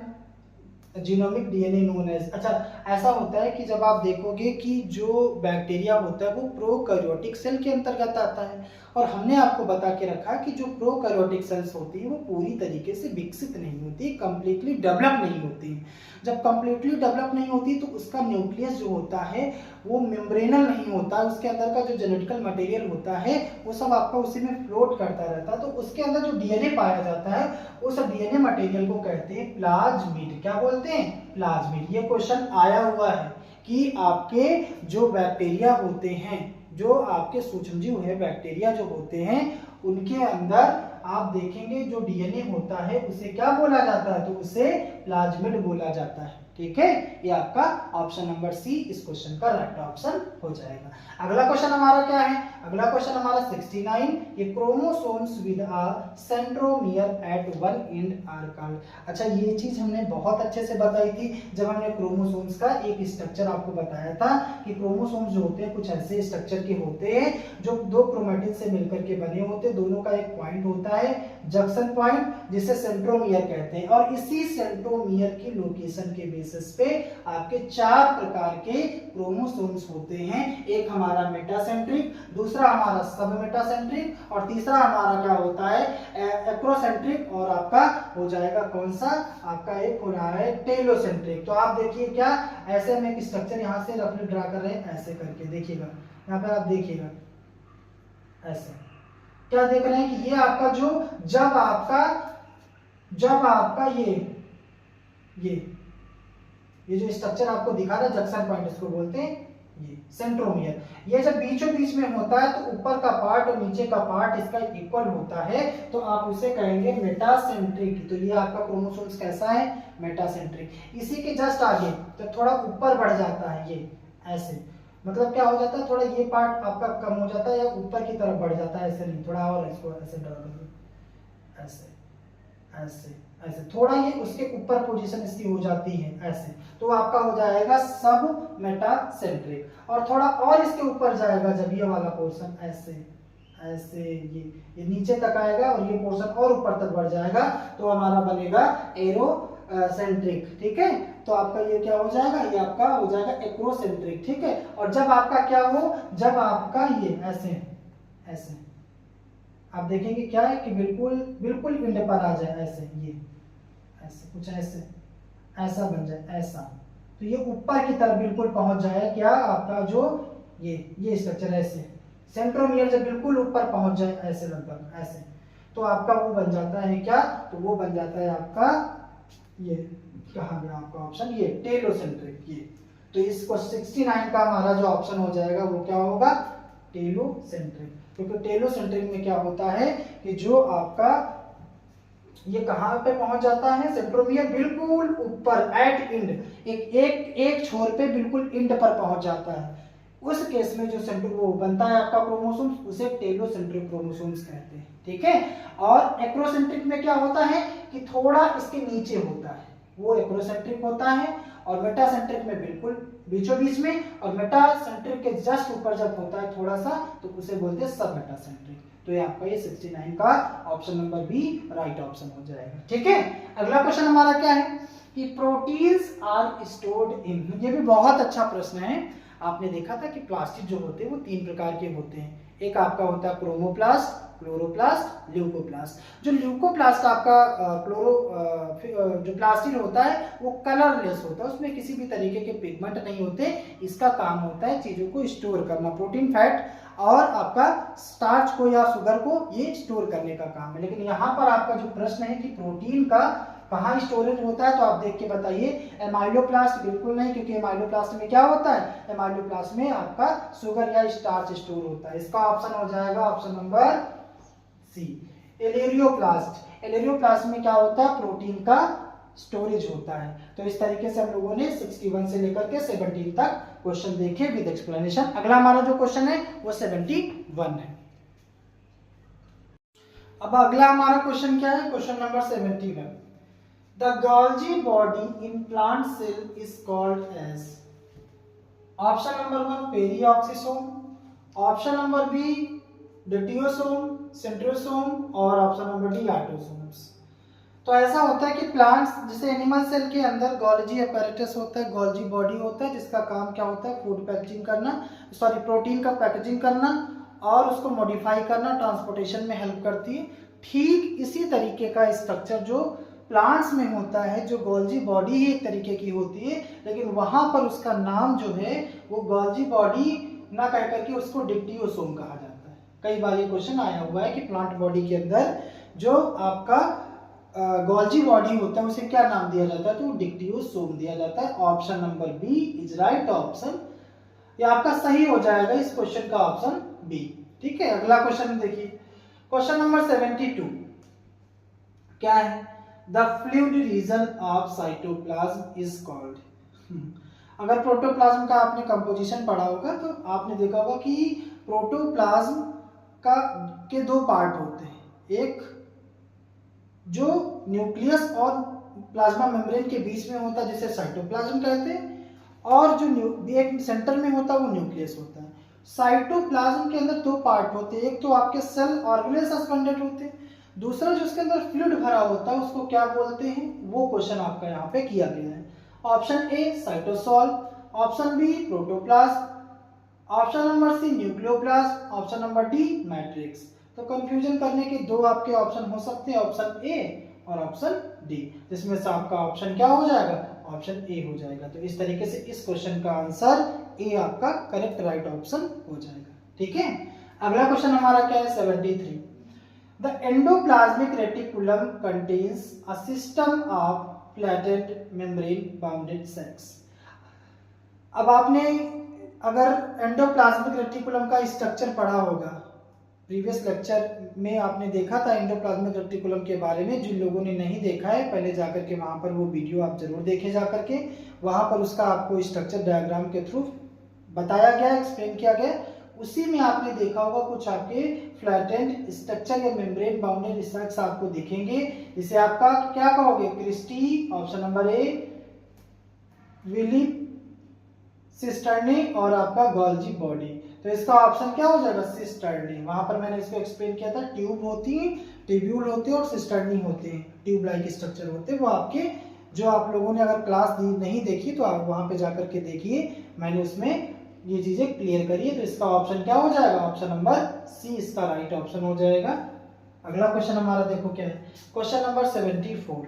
genomic DNA known as. अच्छा, ऐसा होता है कि जब आप देखोगे कि जो बैक्टीरिया होता है वो प्रोकैरियोटिक सेल के अंतर्गत आता है, और हमने आपको बता के रखा कि जो प्रोकैरियोटिक सेल्स होती है वो पूरी तरीके से विकसित नहीं होती, कंप्लीटली डेवलप नहीं होती। जब कंप्लीटली डेवलप नहीं होती तो उसका न्यूक्लियस जो होता है वो मेम्ब्रेनल नहीं होता, उसके अंदर का जो जेनेटिकल मटेरियल होता है वो सब आपका उसी में फ्लोट करता रहता है। तो उसके अंदर जो डीएनए पाया जाता है उस डीएनए मटेरियल को कहते हैं प्लाज्मिड। क्या बोलते हैं, प्लाज्मिड। ये क्वेश्चन आया हुआ है कि आपके जो बैक्टीरिया होते हैं, जो आपके सूक्ष्मजीव है, बैक्टीरिया जो होते हैं, उनके अंदर आप देखेंगे जो डीएनए होता है उसे क्या बोला जाता है, तो उसे प्लाज्मिड बोला जाता है, ठीक है। ये आपका ऑप्शन नंबर सी इस क्वेश्चन का राइट ऑप्शन हो जाएगा। अगला क्वेश्चन हमारा क्या है, अगला क्वेश्चन हमारा 69, ये chromosomes with a centromere at one end are called. अच्छा, ये चीज हमने बहुत अच्छे से बताई थी जब हमने क्रोमोसोम्स का एक स्ट्रक्चर आपको बताया था कि क्रोमोसोम्स जो होते हैं कुछ ऐसे स्ट्रक्चर के होते हैं जो 2 क्रोमैटिन से मिलकर के बने होते हैं, दोनों का एक पॉइंट होता है जंक्शन पॉइंट, जिसे सेंट्रोमियर कहते हैं। और इसी सेंट्रोमियर की लोकेशन के बेसिस पे आपके 4 प्रकार के क्रोमोसोम्स होते हैं। एक हमारा मेटासेंट्रिक, दूसरा हमारा सब मेटासेंट्रिक, और तीसरा हमारा क्या होता है एक्रोसेंट्रिक, और आपका हो जाएगा कौन सा, आपका एक हो रहा है टेलोसेंट्रिक। तो आप देखिए क्या, ऐसे हम एक स्ट्रक्चर यहाँ से रफली ड्रा कर रहे हैं, ऐसे करके देखिएगा, यहाँ पर आप देखिएगा ऐसे क्या देख रहे हैं कि ये आपका जो जब आपका ये जो स्ट्रक्चर आपको दिखा रहा है जंक्शन पॉइंट, इसको बोलते हैं ये सेंट्रोमियर। ये जब बीचों बीच में होता है तो ऊपर का पार्ट और नीचे का पार्ट इसका इक्वल होता है, तो आप उसे कहेंगे मेटासेंट्रिक। तो ये आपका क्रोमोसोम्स कैसा है, मेटासेंट्रिक। इसी के जस्ट आगे तो थोड़ा ऊपर बढ़ जाता है, ये ऐसे, मतलब क्या हो जाता है, थोड़ा ये पार्ट आपका कम हो जाता है या ऊपर की तरफ बढ़ जाता है, ऐसे नहीं, थोड़ा और इसको ऐसे ड्रा करिए, ऐसे ऐसे ऐसे, थोड़ा ये उसके ऊपर पोजीशन इसकी हो जाती है ऐसे, तो आपका हो जाएगा सब मेटासेंट्रिक। और थोड़ा और इसके ऊपर जाएगा जब ये वाला पोर्शन ऐसे ऐसे ये नीचे तक आएगा और ये पोर्शन और ऊपर तक बढ़ जाएगा, तो हमारा बनेगा एरो सेंट्रिक, ठीक है। तो आपका ये क्या हो जाएगा, ये आपका हो जाएगा एक्रोसेंट्रिक, ठीक है। और जब आपका क्या हो, जब आपका ये ऐसे ऐसे आप देखेंगे क्या है कि बिल्कुल इंड पर आ जाए, ऐसे ये ऐसे कुछ ऐसे ऐसा बन जाए, ऐसा तो ये ऊपर की तरफ बिल्कुल पहुंच जाए क्या आपका जो ये स्ट्रक्चर ऐसे, सेंट्रोमियर जब बिल्कुल ऊपर पहुंच जाए ऐसे, लगभग ऐसे, तो आपका वो बन जाता है क्या, तो वो बन जाता है आपका ये, कहाँ गया आपका ऑप्शन, ये टेलोसेंट्रिक। ये तो इसको 69 का हमारा जो ऑप्शन हो जाएगा वो क्या होगा, टेलोसेंट्रिक। क्योंकि टेलोसेंट्रिक में क्या होता है कि जो आपका ये कहां पे पहुंच जाता है, सेंट्रोमियर बिल्कुल ऊपर एट इंड, एक छोर पे बिल्कुल इंड पर पहुंच जाता है। उस केस में जो सेंट्रो वो बनता है आपका क्रोमोसोम्स, उसे टेलोसेंट्रिक क्रोमोसोम्स कहते हैं, ठीक है। और एक्रोसेंट्रिक में क्या होता है कि थोड़ा इसके नीचे होता है, वो एक्रोसेंट्रिक होता है। और मेटासेंट्रिक में बिल्कुल बीचों बीच में, और मेटासेंट्रिक के जस्ट ऊपर जब होता है थोड़ा सा, तो उसे बोलते हैं सब मेटासेंट्रिक। तो ये आपका ये 69 का option number B right option हो जाएगा, ठीक है। अगला क्वेश्चन हमारा क्या है कि प्रोटीन्स आर स्टोर्ड इन, ये भी बहुत अच्छा प्रश्न है। आपने देखा था कि प्लास्टिड जो होते हैं वो 3 प्रकार के होते हैं, एक आपका होता है क्रोमोप्लास्ट, क्लोरोप्लास्ट, ल्यूकोप्लास्ट। जो ल्यूकोप्लास्ट आपका जो प्लास्टिड होता है वो कलरलेस होता है, उसमें किसी भी तरीके के पिगमेंट नहीं होते। इसका काम होता है चीजों को स्टोर करना, प्रोटीन, फैट और आपका स्टार्च को या शुगर को ये स्टोर करने का काम है। लेकिन यहाँ पर आपका जो प्रश्न है कि प्रोटीन का कहाँ स्टोरेज होता है, तो आप देख के बताइए। एमाइलोप्लास्ट बिल्कुल नहीं, क्योंकि एमाइलोप्लास्ट में क्या होता है, एमाइलोप्लास्ट में आपका शुगर या स्टार्च स्टोर होता है। इसका ऑप्शन हो जाएगा ऑप्शन नंबर सी, एलेरियोप्लास्ट। एलेरियोप्लास्ट में क्या होता है, प्रोटीन का स्टोरेज होता है। तो इस तरीके से हम लोगों ने 61 से लेकर के 17 तक क्वेश्चन देखे विद एक्सप्लेनेशन। अगला हमारा जो क्वेश्चन है वो 71 है। अब अगला हमारा क्वेश्चन क्या है, question number 71। The Golgi body in plant cell is called as, option number 1 peroxisome, option number B dictyosome, centrosome, और ऑप्शन नंबर डी ऑटोसोम्स। तो ऐसा होता है कि प्लांट्स जैसे एनिमल सेल के अंदर गोल्जी अपैरेटस होता है, गोल्जी बॉडी होता है, जिसका काम क्या होता है, फूड पैकेजिंग करना, सॉरी प्रोटीन का पैकेजिंग करना और उसको मॉडिफाई करना, ट्रांसपोर्टेशन में हेल्प करती है। ठीक इसी तरीके का स्ट्रक्चर जो प्लांट्स में होता है, जो गोल्जी बॉडी ही एक तरीके की होती है, लेकिन वहां पर उसका नाम जो है वो गोल्जी बॉडी ना कह करके उसको डिक्टियोसोम कहा जाता है। कई बार ये क्वेश्चन आया हुआ है कि प्लांट बॉडी के अंदर जो आपका गोल्जी बॉडी होता है उसे क्या नाम दिया जाता है, तो डिक्टियोसोम दिया जाता है। Option number B is right option, ये आपका सही हो जाएगा इस क्वेश्चन का ऑप्शन बी, ठीक है। अगला क्वेश्चन देखिए, क्वेश्चन नंबर 72 क्या है, the fluid region of cytoplasm is called. अगर प्रोटोप्लाज्म का आपने कंपोजिशन पढ़ा होगा तो आपने देखा होगा कि प्रोटोप्लाज्म का के 2 पार्ट होते हैं, एक जो न्यूक्लियस और प्लाज्मा मेम्ब्रेन के बीच में होता है जिसे साइटोप्लाज्म कहते हैं, और जो एक सेंटर में होता है वो न्यूक्लियस होता है। साइटोप्लाज्म के अंदर 2 पार्ट होते हैं, एक तो आपके सेल ऑर्गेनेल सस्पेंडेड होते हैं, दूसरा जो उसके अंदर फ्लूइड भरा होता है उसको क्या बोलते हैं, वो क्वेश्चन आपका यहाँ पे किया गया है। Option A cytosol, option B protoplasm, option number C nucleoplasm, option number D matrix. तो कंफ्यूजन करने के 2 आपके ऑप्शन हो सकते हैं, ऑप्शन ए और ऑप्शन डी, जिसमें से आपका ऑप्शन क्या हो जाएगा, ऑप्शन ए हो जाएगा। तो इस तरीके से इस क्वेश्चन का आंसर ए आपका करेक्ट राइट ऑप्शन हो जाएगा, ठीक है। अगला क्वेश्चन हमारा क्या है 73। The endoplasmic reticulum contains a system of flattened membrane bounded cells. अब आपने अगर एंडोप्लाज्मिक रेटिकुलम का स्ट्रक्चर पढ़ा होगा, प्रीवियस लेक्चर में आपने देखा था एंडोप्लाज्मिक रेटिकुलम के बारे में। जिन लोगों ने नहीं देखा है पहले जाकर के वहां पर वो वीडियो आप जरूर देखें जाकर के, वहां पर उसका आपको स्ट्रक्चर डायग्राम के थ्रू बताया गया, एक्सप्लेन किया गया। उसी में आपने देखा होगा कुछ आपके फ्लैटेंड स्ट्रक्चर या मेम्ब्रेन बाउंडेड स्ट्रक्चर्स आपको दिखेंगे, जिसे आपका क्या कहोगे, cristae, option number A villi cisternae, और आपका गोल्जी बॉडी। तो इसका ऑप्शन क्या हो जाएगा, सिस्टर्नी। वहां पर मैंने इसको एक्सप्लेन किया था, ट्यूब होती है, ट्यूब्यूल होते हैं और सिस्टर्नी होते हैं, ट्यूब लाइक स्ट्रक्चर होते हैं। वो आपके जो आप लोगों ने अगर क्लास नहीं देखी तो आप वहां पे जाकर के देखिए, मैंने उसमें ये चीजें क्लियर करी है। तो इसका ऑप्शन क्या हो जाएगा, ऑप्शन नंबर सी इसका राइट ऑप्शन हो जाएगा। अगला क्वेश्चन हमारा देखो क्या है, question number 74।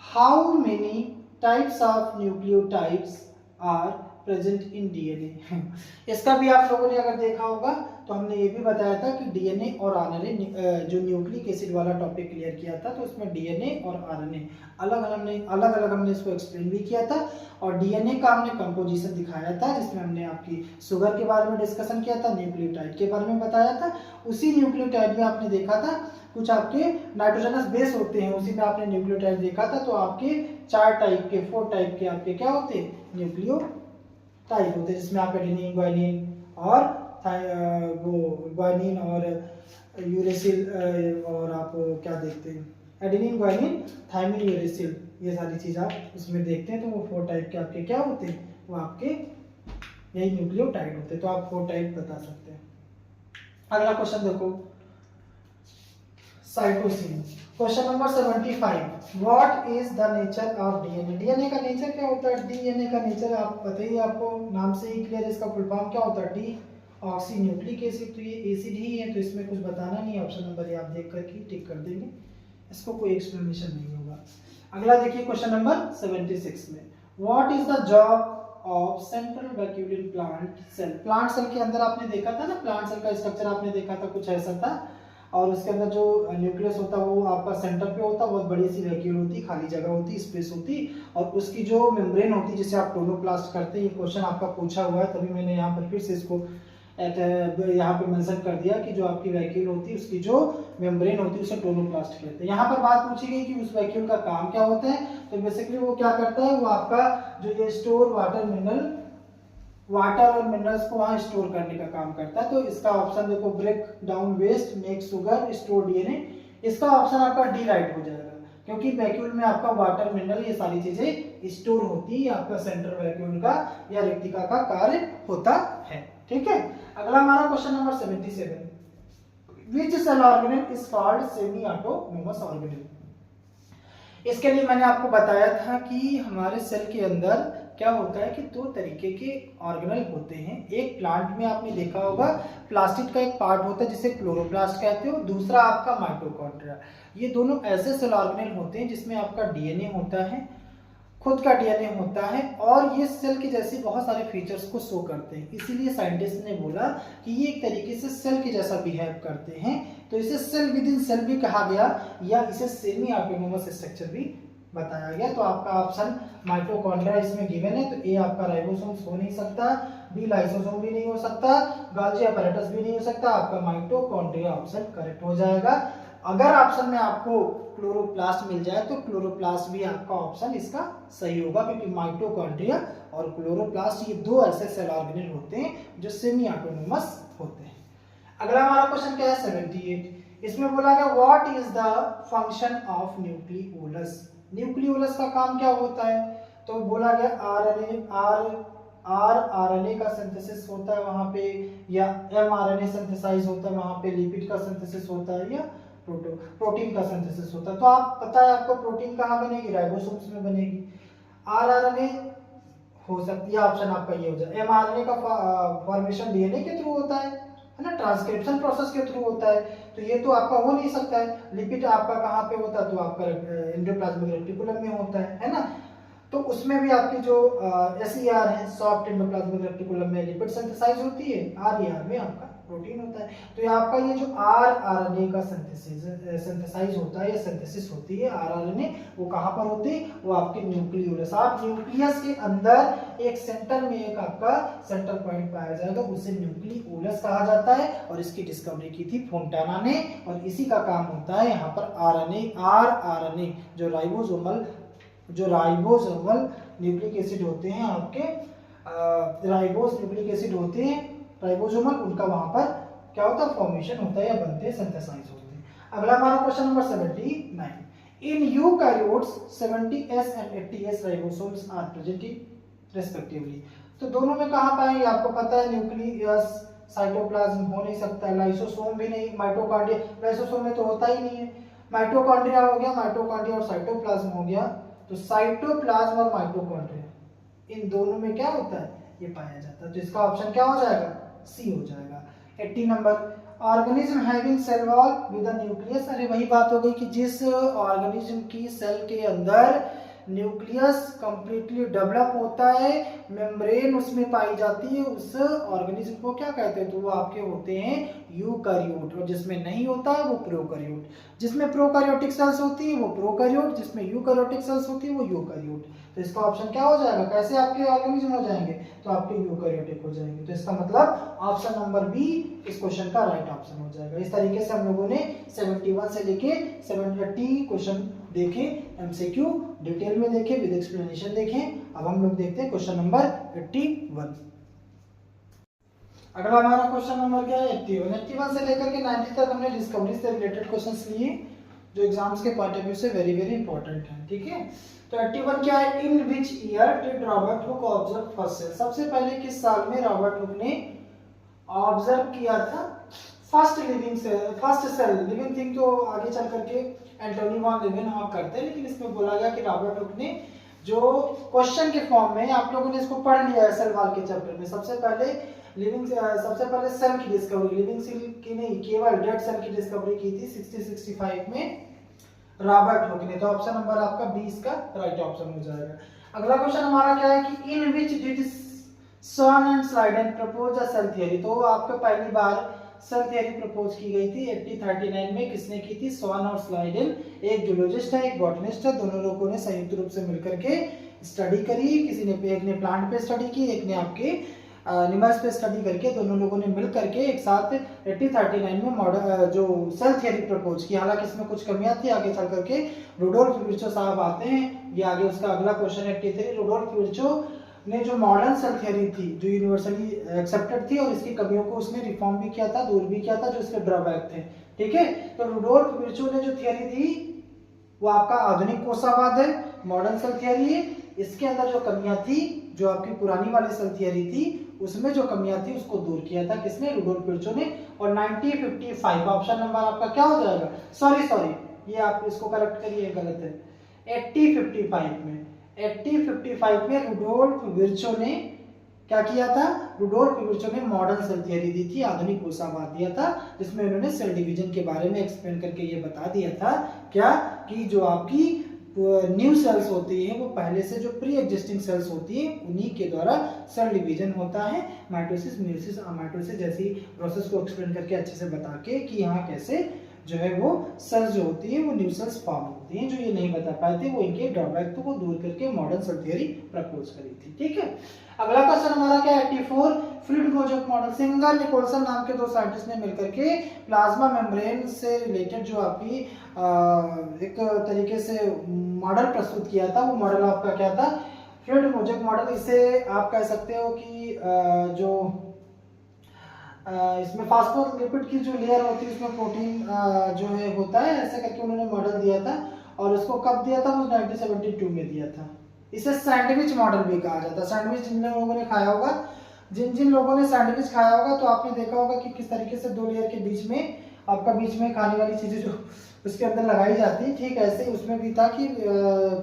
How many types of nucleotides are present in DNA. इसका भी आप लोगों ने अगर देखा होगा तो हमने ये भी बताया था कि डीएनए और आरएनए जो न्यूक्लिक एसिड वाला टॉपिक क्लियर किया था, तो उसमें डीएनए और आरएनए अलग अलग हमने इसको एक्सप्लेन भी किया था। और डीएनए का हमने कंपोजिशन दिखाया था, जिसमें हमने आपकी शुगर के बारे में डिस्कशन किया था, न्यूक्लियोटाइड के बारे में बताया था। उसी न्यूक्लियोटाइड में आपने देखा था कुछ आपके नाइट्रोजनस बेस होते हैं, उसी में आपने न्यूक्लियोटाइड देखा था। तो आपके 4 टाइप के 4 टाइप के आपके क्या होते हैं, न्यूक्लियोटाइड होते हैं, जिसमें आप एडेनिन, ग्वानिन और वो ग्वानिन और यूरेसिल और आप क्या देखते हैं, एडेनिन, ग्वानिन, थायमिन, यूरेसिल, ये सारी चीज आप उसमें देखते हैं। तो वो 4 टाइप के आपके क्या होते हैं, वो आपके यही न्यूक्लियोटाइड होते हैं। तो आप 4 टाइप बता सकते हैं। अगला क्वेश्चन देखो, cytosine. Question number 75, what is the nature of DNA. DNA का नेचर क्या होता है, डीएनए का नेचर आप बताइए, आपको नाम से ही क्लियर, इसका फुल फॉर्म क्या होता है, डी ऑक्सी न्यूक्लिक एसिड। तो ये एसिड ही है, तो इसमें कुछ बताना नहीं, ऑप्शन नंबर ये आप देख करके टिक कर देंगे, इसको कोई एक्सप्लेनेशन नहीं होगा। अगला देखिए क्वेश्चन नंबर 76 में, what is the job of central vacuole in plant cell. Plant cell के अंदर आपने देखा था ना, प्लांट सेल का स्ट्रक्चर आपने देखा था, कुछ ऐसा था। और उसके अंदर जो न्यूक्लियस होता है वो आपका सेंटर पे होता है, बहुत बड़ी सी वैक्यूल होती, खाली जगह होती, स्पेस होती, और उसकी जो मेम्ब्रेन होती जिसे आप टोनोप्लास्ट करते हैं। ये क्वेश्चन आपका पूछा हुआ है, तभी मैंने यहाँ पर फिर से इसको यहाँ पे मेंशन कर दिया कि जो आपकी वैक्यूल होती है उसकी जो मेम्ब्रेन होती है उसे टोनोप्लास्ट कहते हैं। यहाँ पर बात पूछी गई कि उस वैक्यूल का काम क्या होता है, तो बेसिकली वो क्या करता है, वो आपका जो ये स्टोर वाटर और मिनरल्स को वहां स्टोर करने का काम करता है। तो इसका ऑप्शन देखो, break down waste, make sugar, store DNA, इसका ऑप्शन आपका डी राइट हो जाएगा, क्योंकि वैक्यूल में आपका वाटर, मिनरल, ये सारी चीजें स्टोर होती है, आपका सेंट्रल वैक्यूल का या रिक्तिका का कार्य होता है। ठीक है, अगला हमारा question number 77, which cell organelle is called semi autonomous organelle. इसके लिए मैंने आपको बताया था कि हमारे सेल के अंदर क्या होता है कि 2 तरीके के ऑर्गेनल होते हैं। एक प्लांट में आपने देखा होगा प्लास्टिड का एक पार्ट होता है जिसे क्लोरोप्लास्ट कहते हो, दूसरा आपका माइटोकॉन्ड्रिया। ये दोनों ऐसे सेल ऑर्गेनल होते हैं जिसमें आपका डीएनए होता है, खुद का डीएनए होता है, और ये सेल के जैसे बहुत सारे फीचर्स को शो करते हैं। इसीलिए साइंटिस्ट ने बोला कि ये एक तरीके से सेल के जैसा बिहेव करते हैं, तो इसे सेल विद इन सेल भी कहा गया, या इसे सेमी ऑटोनोमस स्ट्रक्चर भी बताया गया। तो आपका ऑप्शन माइटोकॉन्ड्रिया इसमें गिवन है, तो ए आपका राइबोसोम्स हो नहीं सकता, बी लाइसोसोम भी नहीं हो सकता, गोल्गी अपैरेटस भी नहीं हो सकता, आपका माइटोकॉन्ड्रिया ऑप्शन करेक्ट हो जाएगा। अगर ऑप्शन में आपको क्लोरोप्लास्ट मिल जाए तो क्लोरोप्लास्ट भी आपका ऑप्शन इसका सही होगा, क्योंकि माइटोकॉन्ड्रिया और क्लोरोप्लास्ट ये 2 ऐसे सेल ऑर्गेनल होते हैं जो सेमी ऑटोनोमस होते हैं। अगला हमारा क्वेश्चन क्या है 78, इसमें बोला गया what is the function of nucleolus. Nucleolus का काम क्या होता है, तो बोला गया आरएनए का सिंथेसिस होता है वहां पे, या एमआरएनए सिंथेसाइज होता है वहां पे, लिपिड का सिंथेसिस होता है, या प्रोटीन का सिंथेसिस होता है। तो आप पता है आपको प्रोटीन कहाँ बनेगी, राइबोसोम्स में बनेगी। आरआरएनए हो सकती है, ऑप्शन आपका ये हो जाए। एमआरएनए का फॉर्मेशन डीएनए के थ्रू होता है ना, ट्रांसक्रिप्शन प्रोसेस के थ्रू होता है, तो ये तो आपका हो नहीं सकता है। लिपिड आपका कहाँ पे होता है, तो आपका एंडोप्लाज्मिक रेटिकुलम में होता है ना। तो उसमें भी आपकी जो एसईआर है, सॉफ्ट एंडोप्लाज्मिक रेटिकुलम में लिपिड सिंथेसाइज होती है, आरईआर में आपका प्रोटीन होता है। तो ये आपका ये जो आरआरएनए का सिंथेसाइज होता है या सिंथेसिस होती है आरआरएनए, वो कहाँ पर होती है, वो आपके न्यूक्लियोलस, आप न्यूक्लियस के अंदर एक सेंटर में एक आपका सेंटर पॉइंट पाया जाएगा, उसे न्यूक्लियोलस कहा जाता है। और इसकी डिस्कवरी की थी फोंटाना ने, और इसी का काम होता है यहाँ पर आरआरएनए जो राइबोसोमल न्यूक्लिक एसिड होते हैं, आपके राइबोस न्यूक्लिक एसिड होते हैं राइबोसोमल, उनका वहां पर क्या होता है, फॉर्मेशन होता है या बनते हैं, सिंथेसाइज होते हैं। अगला हमारा question number 79, in eukaryotes 70S and 80S ribosomes are present respectively. तो दोनों में कहां पाएंगे, आपको पता है न्यूक्लियस, साइटोप्लाज्म हो नहीं सकता है, लाइसोसोम भी नहीं, माइटोकॉन्ड्रिया लाइसोसोम में तो होता ही नहीं है। माइटोकॉन्ड्रिया हो गया, माइटोकॉन्ड्रिया और साइटोप्लाज्म हो गया, तो साइटोप्लाज्म और माइटोकॉन्ड्रिया इन दोनों में क्या होता है, ये पाया जाता है। तो इसका ऑप्शन क्या हो जाएगा, सी हो जाएगा। 80 number, organism having cell wall with a nucleus. अरे वही बात हो गई कि जिस ऑर्गेनिज्म की सेल के अंदर न्यूक्लियस कंप्लीटली डेवलप होता है, मेम्ब्रेन उसमें पाई जाती है, उस ऑर्गेनिज्म को क्या कहते हैं, तो वो आपके होते हैं यूकैरियोट, और जिसमें नहीं होता है वो प्रोकैरियोट। जिसमें प्रोकैरियोटिक सेल्स होती है वो प्रोकैरियोट, जिसमें यूकैरियोटिक सेल्स होती है वो यूकैरियोट। तो इसका ऑप्शन क्या हो जाएगा, कैसे आपके ऑर्गेनिज्म हो जाएंगे, तो आपके यूकैरियोटिक हो जाएंगे। तो इसका मतलब ऑप्शन नंबर बी इस क्वेश्चन का राइट ऑप्शन हो जाएगा। इस तरीके से हम लोगों ने 71 से लेके 70 क्वेश्चन देखे, एमसीक्यू डिटेल में देखे, विद एक्सप्लेनेशन देखे। अब हम लोग देखते हैं क्वेश्चन नंबर 81। अगला हमारा क्वेश्चन नंबर क्या है 81 से लेकर के 90 तक हमने डिस्कवरी से रिलेटेड क्वेश्चंस लिए जो एग्जाम्स के पॉइंट ऑफ व्यू से वेरी वेरी इंपॉर्टेंट है। ठीक है, तो 81 क्या है, in which year did Robert Hooke observe first cell, सबसे पहले किस साल में रॉबर्ट हुक ने ऑब्जर्व किया था first living cell, first cell. Living thing तो आगे चल करके एंटोनी वॉन लेवेनहॉक करते हैं, लेकिन इसमें बोला गया कि रॉबर्ट हुक ने जो क्वेश्चन के फॉर्म में, आप लोगों ने इसको पढ़ लिया है सेल वॉल के चैप्टर में, सबसे पहले सेल की डिस्कवरी, लिविंग सेल की नहीं, केवल डेड सेल की डिस्कवरी की थी 60-65 में रॉबर्ट हुक ने। तो ऑप्शन नंबर आपका 20 का राइट ऑप्शन हो जाएगा। अगला क्वेश्चन हमारा क्या है कि in which did Schwann and Schleiden propose a cell theory, तो आपको पहली बार सेल थ्योरी प्रपोज की गई थी 1839 में, किसने की थी, स्वॉन और स्लाइडेन, एक जूलॉजिस्ट है एक बॉटनिस्ट है, दोनों लोगों ने संयुक्त रूप से मिलकर के स्टडी करी, किसी ने एक ने प्लांट पे स्टडी की, एक ने आपके एनिमल्स पे स्टडी करके, दोनों लोगों ने मिल करके एक साथ 1839 में मॉडल जो सेल थ्योरी प्रपोज की। हालांकि इसमें कुछ कमियां थी, आगे चल करके रुडोल्फ विर्चो साहब आते हैं, ये आगे उसका अगला क्वेश्चन 83। रुडोल्फ विर्चो ने जो मॉडर्न सेल थ्योरी थी जो यूनिवर्सली एक्सेप्टेड थी और इसकी कमियों को उसने रिफॉर्म भी किया था, दूर भी किया था, जो इसके ड्रॉबैक थे। ठीक है, तो रुडोल्फ विर्चो ने जो थ्योरी दी वो आपका आधुनिक कोषावाद है, मॉडर्न सेल थ्योरी है। इसके अंदर जो कमियां थी, जो आपकी पुरानी वाली सेल थ्योरी थी उसमें जो कमियां थी उसको दूर किया था किसने, रुडोल्फ विर्चो ने। और 1955 ऑप्शन नंबर आपका क्या हो जाएगा, सॉरी ये आप इसको करेक्ट करिए, गलत है, 1855 में रुडोल्फ विर्चो ने क्या किया था, रुडोल्फ विर्चो ने मॉडर्न सेल थ्योरी दी थी, आधुनिक कोषावाद दिया था, जिसमें उन्होंने सेल डिवीजन के बारे में एक्सप्लेन करके ये बता दिया था क्या, कि जो आपकी न्यू सेल्स होती है वो पहले से जो प्री एग्जिस्टिंग सेल्स होती है उन्हीं के द्वारा सेल डिवीजन होता है, माइटोसिस म्यूसिस अमाइटोसिस जैसी प्रोसेस को एक्सप्लेन करके अच्छे से बता के कि यहाँ कैसे जो है वो सेल्स जो होती है वो न्यू सेल्स फॉर्म होती हैं, जो ये नहीं बता पाए थे वो इनके ड्रॉबैक को दूर करके मॉडर्न सेल थ्योरी प्रपोज करी थी। ठीक है, अगला क्वेश्चन हमारा क्या है 84, fluid mosaic model, Singer Nicolson नाम के दो साइंटिस्ट ने मिलकर के प्लाज्मा मेम्ब्रेन से रिलेटेड जो आपकी एक तरीके से मॉडल प्रस्तुत किया था, वो मॉडल आपका क्या था, फ्लूइड मोज़ेक मॉडल। इसे आप कह सकते हो कि जो इसमें फास्फोलिपिड की जो लेयर होती है उसमें प्रोटीन जो है होता है, ऐसे करके उन्होंने मॉडल दिया था, और उसको कब दिया था, वो 1972 में दिया था। इसे सैंडविच मॉडल भी कहा जाता है। सैंडविच जिन लोगों ने खाया होगा, जिन लोगों ने सैंडविच खाया होगा तो आपने देखा होगा कि किस तरीके से दो लेयर के बीच में आपका बीच में खाने वाली चीजें जो उसके अंदर लगाई जाती है, ठीक ऐसे उसमें भी था कि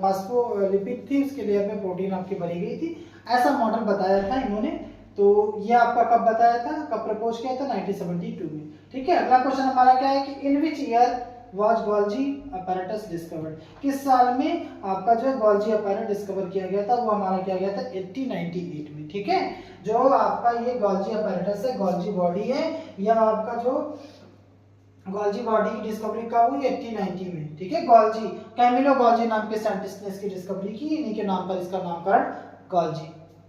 फास्फोलिपिड थी, उसके लेयर में प्रोटीन आपकी भरी गई थी, ऐसा मॉडल बताया था इन्होंने। तो ये आपका कब बताया था, कब प्रपोज किया था, 1972 में। ठीक है, अगला क्वेश्चन हमारा क्या है कि in which year was Golgi apparatus discovered, किस साल में आपका जो है गोल्जी अपैरेटस डिस्कवर किया गया था, वो हमारा किया गया था 1898 में। ठीक है, जो आपका ये गोल्जी अपैरेटस है, गोल्जी बॉडी है, यह आपका जो गोल्जी बॉडी की डिस्कवरी कब हुई, 1890 में। ठीक है, गोल्जी, कैमिलो गोल्जी नाम के साइंटिस्ट ने इसकी डिस्कवरी की, इन्हीं के नाम पर इसका नामकरण गोल्जी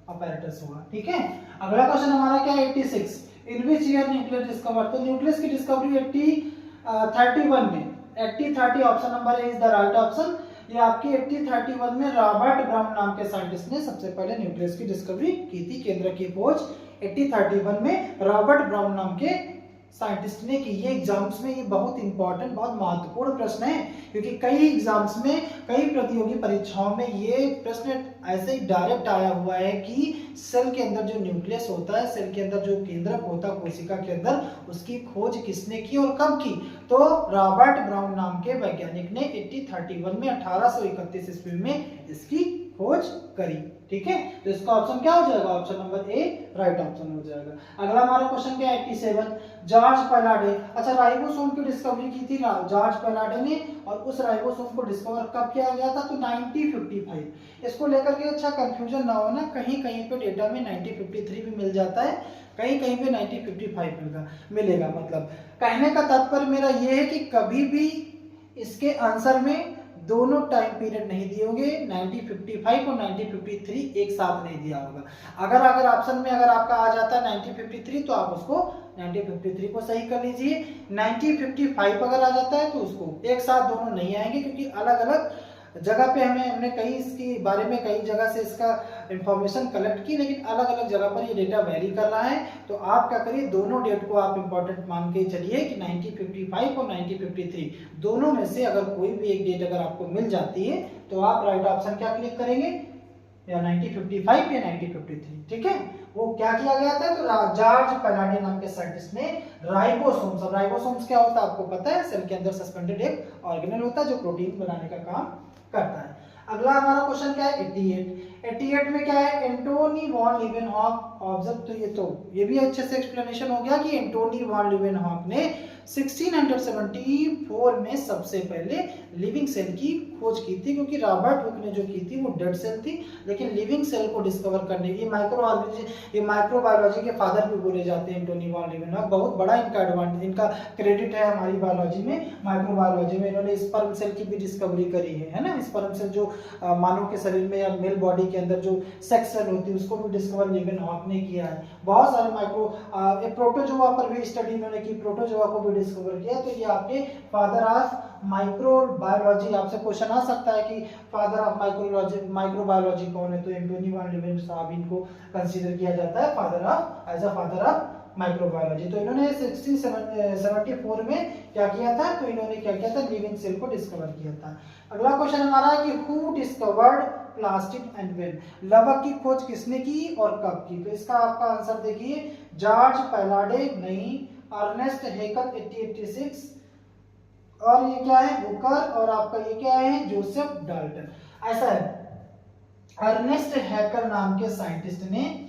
अपैरेटस हुआ। ठीक है, अगला क्वेश्चन हमारा क्या है 86, इन विच ईयर न्यूक्लियस डिस्कवर, तो न्यूक्लियस की डिस्कवरी 1831 में, 1830 option number is the right option. ये आपकी 1831 में रॉबर्ट ब्राउन नाम के साइंटिस्ट ने सबसे पहले न्यूक्लियस की डिस्कवरी की थी, केंद्र की खोज 1831 में रॉबर्ट ब्राउन नाम के साइंटिस्ट ने की। ये एग्जाम्स में ये बहुत इंपॉर्टेंट, बहुत महत्वपूर्ण प्रश्न है, क्योंकि कई एग्जाम्स में, कई प्रतियोगी परीक्षाओं में ये प्रश्न ऐसे ही डायरेक्ट आया हुआ है कि सेल के अंदर जो न्यूक्लियस होता है, सेल के अंदर जो केंद्रक होता है कोशिका के अंदर, उसकी खोज किसने की और कब की, तो रॉबर्ट ब्राउन नाम के वैज्ञानिक ने 1831 में 1831 ईस्वी में इसकी खोज करी। ठीक है, तो इसका ऑप्शन क्या हो जाएगा, ऑप्शन नंबर ए राइट ऑप्शन हो जाएगा। अगला हमारा क्वेश्चन क्या है 87, जॉर्ज पैलाडे। अच्छा, राइबोसोम की डिस्कवरी की थी जॉर्ज पैलाडे ने, और उस राइबोसोम को डिस्कवर कब किया गया था, तो 1955। इसको लेकर के अच्छा कंफ्यूजन ना हो ना, कहीं कहीं पे डेटा में 1953 भी मिल जाता है, कहीं कहीं पे 1955 मिलेगा। मतलब कहने का तात्पर्य मेरा ये है कि कभी भी इसके आंसर में दोनों टाइम पीरियड नहीं दिए होंगे, 1955 और 1953 एक साथ नहीं दिया होगा। अगर ऑप्शन में अगर आपका आ जाता है 1953 तो आप उसको 1953 को सही कर लीजिए। 1955 अगर आ जाता है तो उसको एक साथ दोनों नहीं आएंगे, क्योंकि अलग अलग जगह पे हमने कई इसके बारे में कई जगह से इसका इंफॉर्मेशन कलेक्ट की, लेकिन अलग अलग जगह पर ये डेटा वेरी कर रहा है। तो आप क्या करिए, दोनों डेट को आप इंपॉर्टेंट मान के चलिए कि 1955 और 1953 दोनों में से अगर कोई भी एक डेट अगर आपको मिल जाती है तो आप राइट ऑप्शन क्या क्लिक करेंगे, या 1955 या 1953। ठीक है, वो क्या किया गया था, तो जॉर्ज पैलाडे नाम के साइंटिस्ट ने राइबोसोम्स, अब राइबोसोम्स क्या होता है आपको पता है, सेल के अंदर सस्पेंडेड एक ऑर्गेनेल होता है जो प्रोटीन बनाने का काम करता है। अगला हमारा क्वेश्चन क्या है 88 में क्या है, एंटोनी वॉन लीवेनहॉक ऑब्जर्व। तो ये भी अच्छे से एक्सप्लेनेशन हो गया कि एंटोनी वॉन लीवेनहॉक ने 1674 में सबसे पहले लिविंग सेल की खोज की थी, क्योंकि रॉबर्ट हुक ने जो की थी वो डेड सेल थी, लेकिन लिविंग सेल को डिस्कवर करने की माइक्रोबायोलॉजी के फादर भी बोले जाते हैं एंटोनी वॉन लीवेनहॉक। बहुत बड़ा इनका क्रेडिट है हमारी बायोलॉजी में, माइक्रोबायोलॉजी में। इन्होंने स्पर्म सेल की भी डिस्कवरी करी है ना, स्पर्म सेल जो मानव के शरीर में या मेल बॉडी के अंदर जो सेक्स सेल होती है उसको भी डिस्कवर लीवेनहॉक ने किया है। बहुत सारे प्रोटोजोआ पर भी स्टडी इन्होंने की, प्रोटोजोआ को भी डिस्कवर किया। तो ये आपके फादर ऑफ माइक्रोबायोलॉजी, आपसे क्वेश्चन आ सकता है कि फादर ऑफ माइक्रोबायोलॉजी कौन है, तो एंटोनी वॉन लीवेनहॉक साहब इनको कंसीडर किया जाता है फादर ऑफ माइक्रोबायोलॉजी। तो इन्होंने 1674 में क्या किया था, तो इन्होंने क्या किया था, लिविंग सेल को डिस्कवर किया था। अगला क्वेश्चन हमारा है कि who discovered plastid and when, लवक की खोज किसने की और कब की, तो इसका आपका आंसर देखिए, जॉर्ज पैलाडे नहीं, अर्नेस्ट हैकर 1886, और ये क्या है हुकर, और आपका ये क्या है जोसेफ डाल्टन। ऐसा है अर्नेस्ट हैकर नाम के साइंटिस्ट ने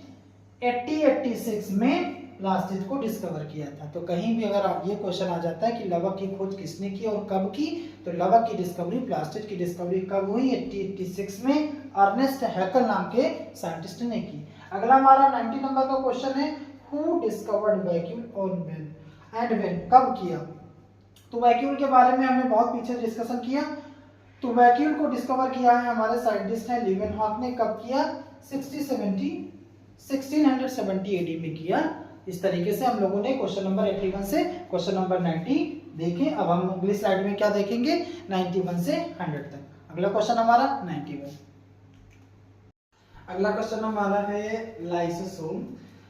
1886 में प्लास्टिक को डिस्कवर किया था। तो कहीं भी अगर ये क्वेश्चन आ जाता है कि लवक की खोज किसने की और कब की, तो लवक की डिस्कवरी, प्लास्टिक की डिस्कवरी कब हुई, 1886 में अर्नेस्ट हैकर नाम के साइंटिस्ट ने की। अगला हमारा 90 नंबर का क्वेश्चन है, who discovered vacuum and when, कब किया। तो वैक्यूम के बारे में हमने बहुत पीछे डिस्कशन किया। तो वैक्यूम को डिस्कवर किया है हमारे साइंटिस्ट हैं लीवेनहॉक ने, कब किया, 1670 एडी में किया। इस तरीके से हम लोगों ने क्वेश्चन नंबर 81 से क्वेश्चन नंबर 90 देखे। अब हम अगली स्लाइड में क्या देखेंगे, 91 से 100 तक। अगला क्वेश्चन हमारा 91। अगला क्वेश्चन हमारा है लाइसोसोम।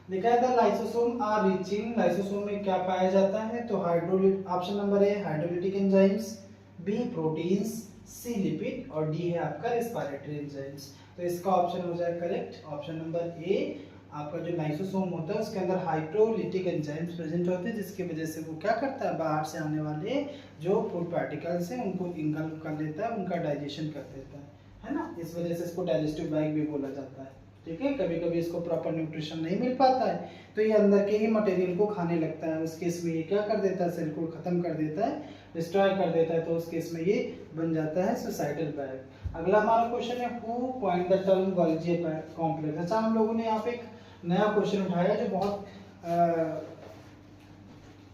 देखा था लाइसोसोम आर रिचिंग, लाइसोसोम में क्या पाया जाता है, तो option number A hydrolytic enzymes, B proteins, C lipid, और डी है आपका रेस्पिरेटरी एंजाइम्स। तो इसका ऑप्शन हो जाए करेक्ट, ऑप्शन नंबर ए। आपका जो लाइसोसोम होता है उसके अंदर हाइड्रोलिटिक एंजाइम्स प्रेजेंट होते हैं, जिसकी वजह से वो क्या करता है, बाहर से आने वाले जो फूड पार्टिकल्स हैं उनको इंगल्फ कर लेता है, उनका डाइजेशन कर देता है ना। इस वजह से इसको डाइजेस्टिव बैग भी बोला जाता है। ठीक है, कभी कभी इसको प्रॉपर न्यूट्रिशन नहीं मिल पाता है तो ये अंदर के ही मटेरियल को खाने लगता है। उस केस में ये क्या कर देता है, सेल को खत्म कर देता है, डिस्ट्रॉय कर देता है। तो उस केस में ये बन जाता है सुसाइडल बैग। अगला हमारा क्वेश्चन है, who coined the term Golgi complex. अच्छा, हम लोगों ने यहाँ पे एक नया क्वेश्चन उठाया जो बहुत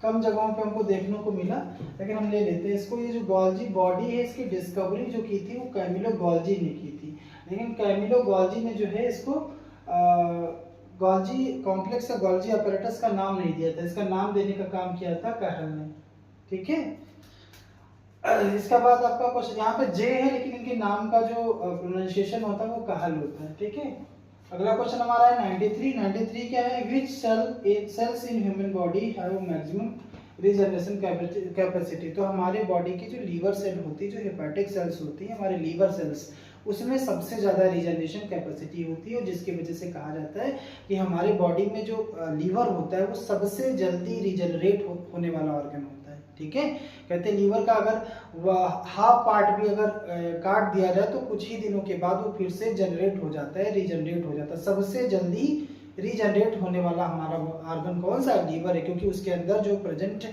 कम जगहों पे हमको देखने को मिला, लेकिन हम ले लेते हैं इसको। ये जो गोल्जी बॉडी है इसकी डिस्कवरी जो की थी वो कैमिलो गोल्जी ने की थी, लेकिन कैमिलो गोल्जी ने जो है इसको गोल्जी कॉम्प्लेक्स या गोल्जी अपैरेटस का नाम नहीं दिया था, इसका नाम देने का काम किया था कैहल ने। ठीक है, इसके बाद आपका क्वेश्चन यहाँ पे जे है, लेकिन इनके नाम का जो प्रोनाउंसिएशन होता है वो कहल होता है। ठीक है, अगला क्वेश्चन हमारा है 93 क्या है, which cells in human body have maximum regeneration capacity. तो हमारे बॉडी की जो लीवर सेल होती है, जो हेपेटिक सेल्स होती है, हमारे लीवर सेल्स, उसमें सबसे ज़्यादा रीजनरेशन कैपेसिटी होती है, जिसकी वजह से कहा जाता है कि हमारे बॉडी में जो लीवर होता है वो सबसे जल्दी रीजनरेट होने वाला ऑर्गन होता है। ठीक है। कहते हैं लीवर का अगर हाफ पार्ट भी अगर काट दिया जाए तो कुछ ही दिनों के बाद वो फिर से जनरेट हो जाता है, रीजनरेट हो जाता है। सबसे जल्दी रीजनरेट होने वाला हमारा ऑर्गन कौन सा है? लीवर है, क्योंकि उसके अंदर जो प्रेजेंट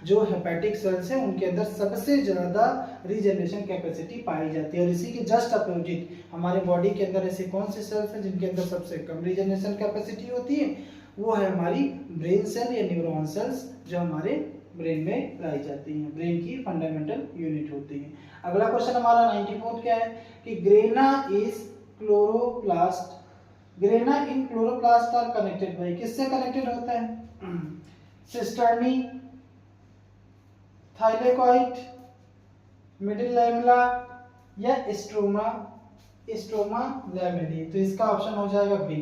जो हेपेटिक सेल्स हैं उनके अंदर सबसे ज़्यादा रीजनरेशन कैपेसिटी पाई जाती है। और इसी के जस्ट अपोजिट हमारे बॉडी के अंदर ऐसे कौन से सेल्स हैं जिनके अंदर सबसे कम रीजनरेशन कैपेसिटी होती है? वो है हमारी ब्रेन सेल या न्यूरॉन सेल्स, जो हमारे ब्रेन में पाई जाती हैं, ब्रेन की फंडामेंटल यूनिट होती है। अगला क्वेश्चन हमारा 94 क्या है कि grana is chloroplast, grana in chloroplast are connected by, किससे कनेक्टेड होता है? सिस्टर्नी, थाइलेकोइड, मिडिल लैमेला या स्ट्रोमा, स्ट्रोमा लैमेली। तो इसका ऑप्शन हो जाएगा बी,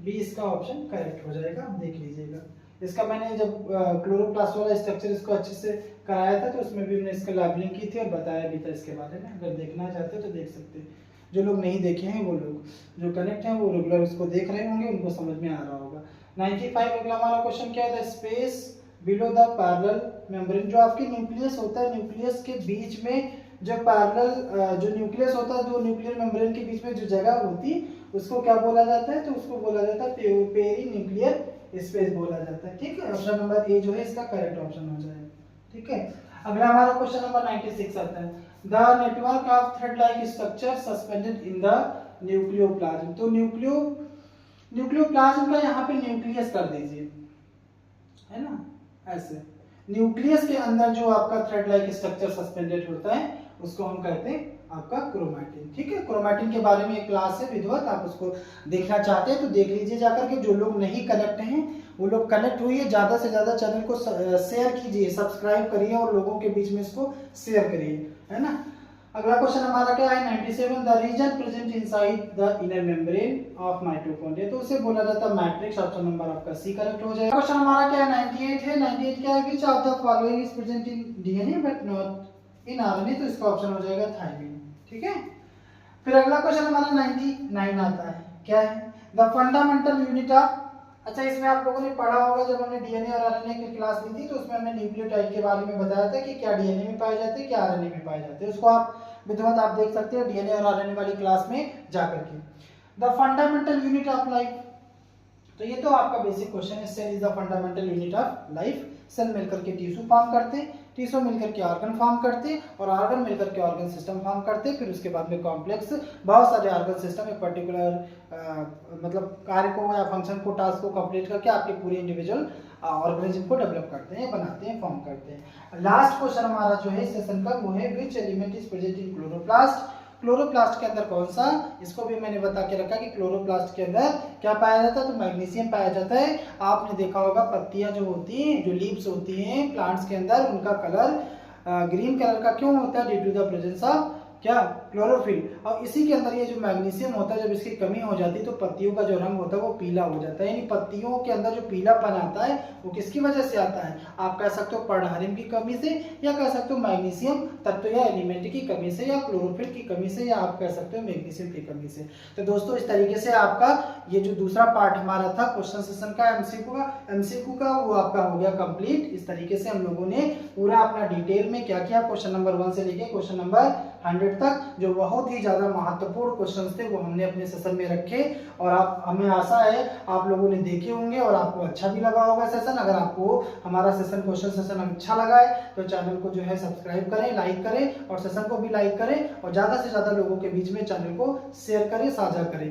बी इसका ऑप्शन करेक्ट हो जाएगा। आप देख लीजिएगा, इसका मैंने जब क्लोरोप्लास्ट वाला स्ट्रक्चर इसको अच्छे से कराया था तो उसमें भी मैंने इसका लैबलिंग की थी और बताया भी था इसके बारे में। अगर देखना चाहते हो तो देख सकते हैं। जो लोग नहीं देखे हैं वो लोग जो कनेक्ट हैं वो रेगुलर इसको देख रहे होंगे, उनको समझ में आ रहा होगा। 95 अगला हमारा क्वेश्चन क्या है? Space below the parallel membrane, जो आपके न्यूक्लियस होता है, न्यूक्लियस के बीच में जो पैरेलल जो न्यूक्लियस होता है, दो न्यूक्लियर मेम्ब्रेन के बीच में जो जगह होती है उसको क्या बोला जाता है? तो उसको बोला जाता है पेरी न्यूक्लियर स्पेस बोला जाता है। ठीक है, ऑप्शन नंबर ए जो है इसका करेक्ट ऑप्शन हो जाएगा। ठीक है, अगला हमारा क्वेश्चन नंबर 96 आता है the network of thread like structure suspended in the nucleoplasm. तो न्यूक्लियोप्लाज्म का यहाँ पे न्यूक्लियस कर दीजिए, है ना, ऐसे न्यूक्लियस के अंदर जो आपका थ्रेड लाइक स्ट्रक्चर सस्पेंडेड होता है उसको हम कहते हैं आपका क्रोमैटिन। ठीक है, क्रोमैटिन के बारे में एक क्लास है विधिवत, आप उसको देखना चाहते हैं तो देख लीजिए जाकर के। जो लोग नहीं कनेक्ट हैं वो लोग कनेक्ट हुई है, ज्यादा से ज्यादा चैनल को शेयर कीजिए, सब्सक्राइब करिए और लोगों के बीच में इसको शेयर करिए, है ना। अगला क्वेश्चन हमारा क्या है? 97 the region present inside the inner membrane of mitochondria, तो उसे बोला जाता है मैट्रिक्स। ऑप्शन नंबर आपका सी करेक्ट हो जाएगा। क्वेश्चन हमारा क्या है? 98 है। 98 क्या है? Which of the following is present in DNA but not in RNA, तो इसका ऑप्शन हो जाएगा थायमिन। ठीक है, फिर अगला क्वेश्चन हमारा 99 आता है, क्या है? द फंडामेंटल यूनिट ऑफ, अच्छा इसमें आप लोगों ने पढ़ा होगा जब हमने डीएनए और आरएनए की क्लास ली थी तो उसमें हमने न्यूक्लियोटाइड के बारे में बताया था कि क्या डीएनए में पाए जाते हैं क्या आरएनए में पाए जाते हैं। उसको आप विधिवत आप देख सकते हो डीएनए और आरएनए वाली क्लास में जाकर के। The fundamental unit of life, तो ये तो आपका बेसिक क्वेश्चन है। Cell is the fundamental unit of life. Cell मिलकर के टिश्यू फॉर्म करते हैं, टिश्यू मिलकर के ऑर्गन फॉर्म करते हैं और ऑर्गन मिलकर के ऑर्गन सिस्टम फॉर्म करते हैं। फिर उसके बाद में कॉम्प्लेक्स बहुत सारे ऑर्गन सिस्टम एक पर्टिकुलर मतलब कार्य को या फंक्शन को, टास्क को कंप्लीट करके आपके पूरे इंडिविजुअल ऑर्गेनिज्म को डेवलप करते हैं, बनाते हैं, फॉर्म करते हैं। लास्ट क्वेश्चन हमारा जो है सेशन का वो है which element is present in chloroplast. Chloroplast के अंदर कौन सा, इसको भी मैंने बता के रखा कि क्लोरोप्लास्ट के अंदर क्या पाया जाता है? तो मैग्नीशियम पाया जाता है। आपने देखा होगा पत्तियां जो होती हैं, जो लीव्स होती हैं प्लांट्स के अंदर, उनका कलर ग्रीन कलर का क्यों होता है? Due to the presence of क्या? क्लोरोफिल। और इसी के अंदर ये जो मैग्नीशियम होता है जब इसकी कमी हो जाती है तो पत्तियों का जो रंग होता है वो पीला हो जाता है। यानी पत्तियों के अंदर जो पीलापन आता है वो किसकी वजह से आता है? आप कह सकते हो पर्णहरिम की कमी से, या कह सकते हो मैग्नीशियम तत्व या एलिमेंट की कमी से, या क्लोरोफिल की कमी से, या आप कह सकते हो मैग्नीशियम की कमी से। तो दोस्तों इस तरीके से आपका ये जो दूसरा पार्ट हमारा था क्वेश्चन सेशन का एमसीक्यू का वो आपका हो गया कंप्लीट। इस तरीके से हम लोगों ने पूरा अपना डिटेल में क्या किया, क्वेश्चन नंबर 1 से लेके क्वेश्चन नंबर 100 तक जो बहुत ही ज्यादा महत्वपूर्ण क्वेश्चंस थे वो हमने अपने सेशन में रखे। और आप, हमें आशा है आप लोगों ने देखे होंगे और आपको अच्छा भी लगा होगा सेशन। अगर आपको हमारा सेशन क्वेश्चन सेशन अच्छा लगा है तो चैनल को जो है सब्सक्राइब करें, लाइक करें और सेशन को भी लाइक करें और ज्यादा से ज्यादा लोगों के बीच में चैनल को शेयर करें, साझा करें।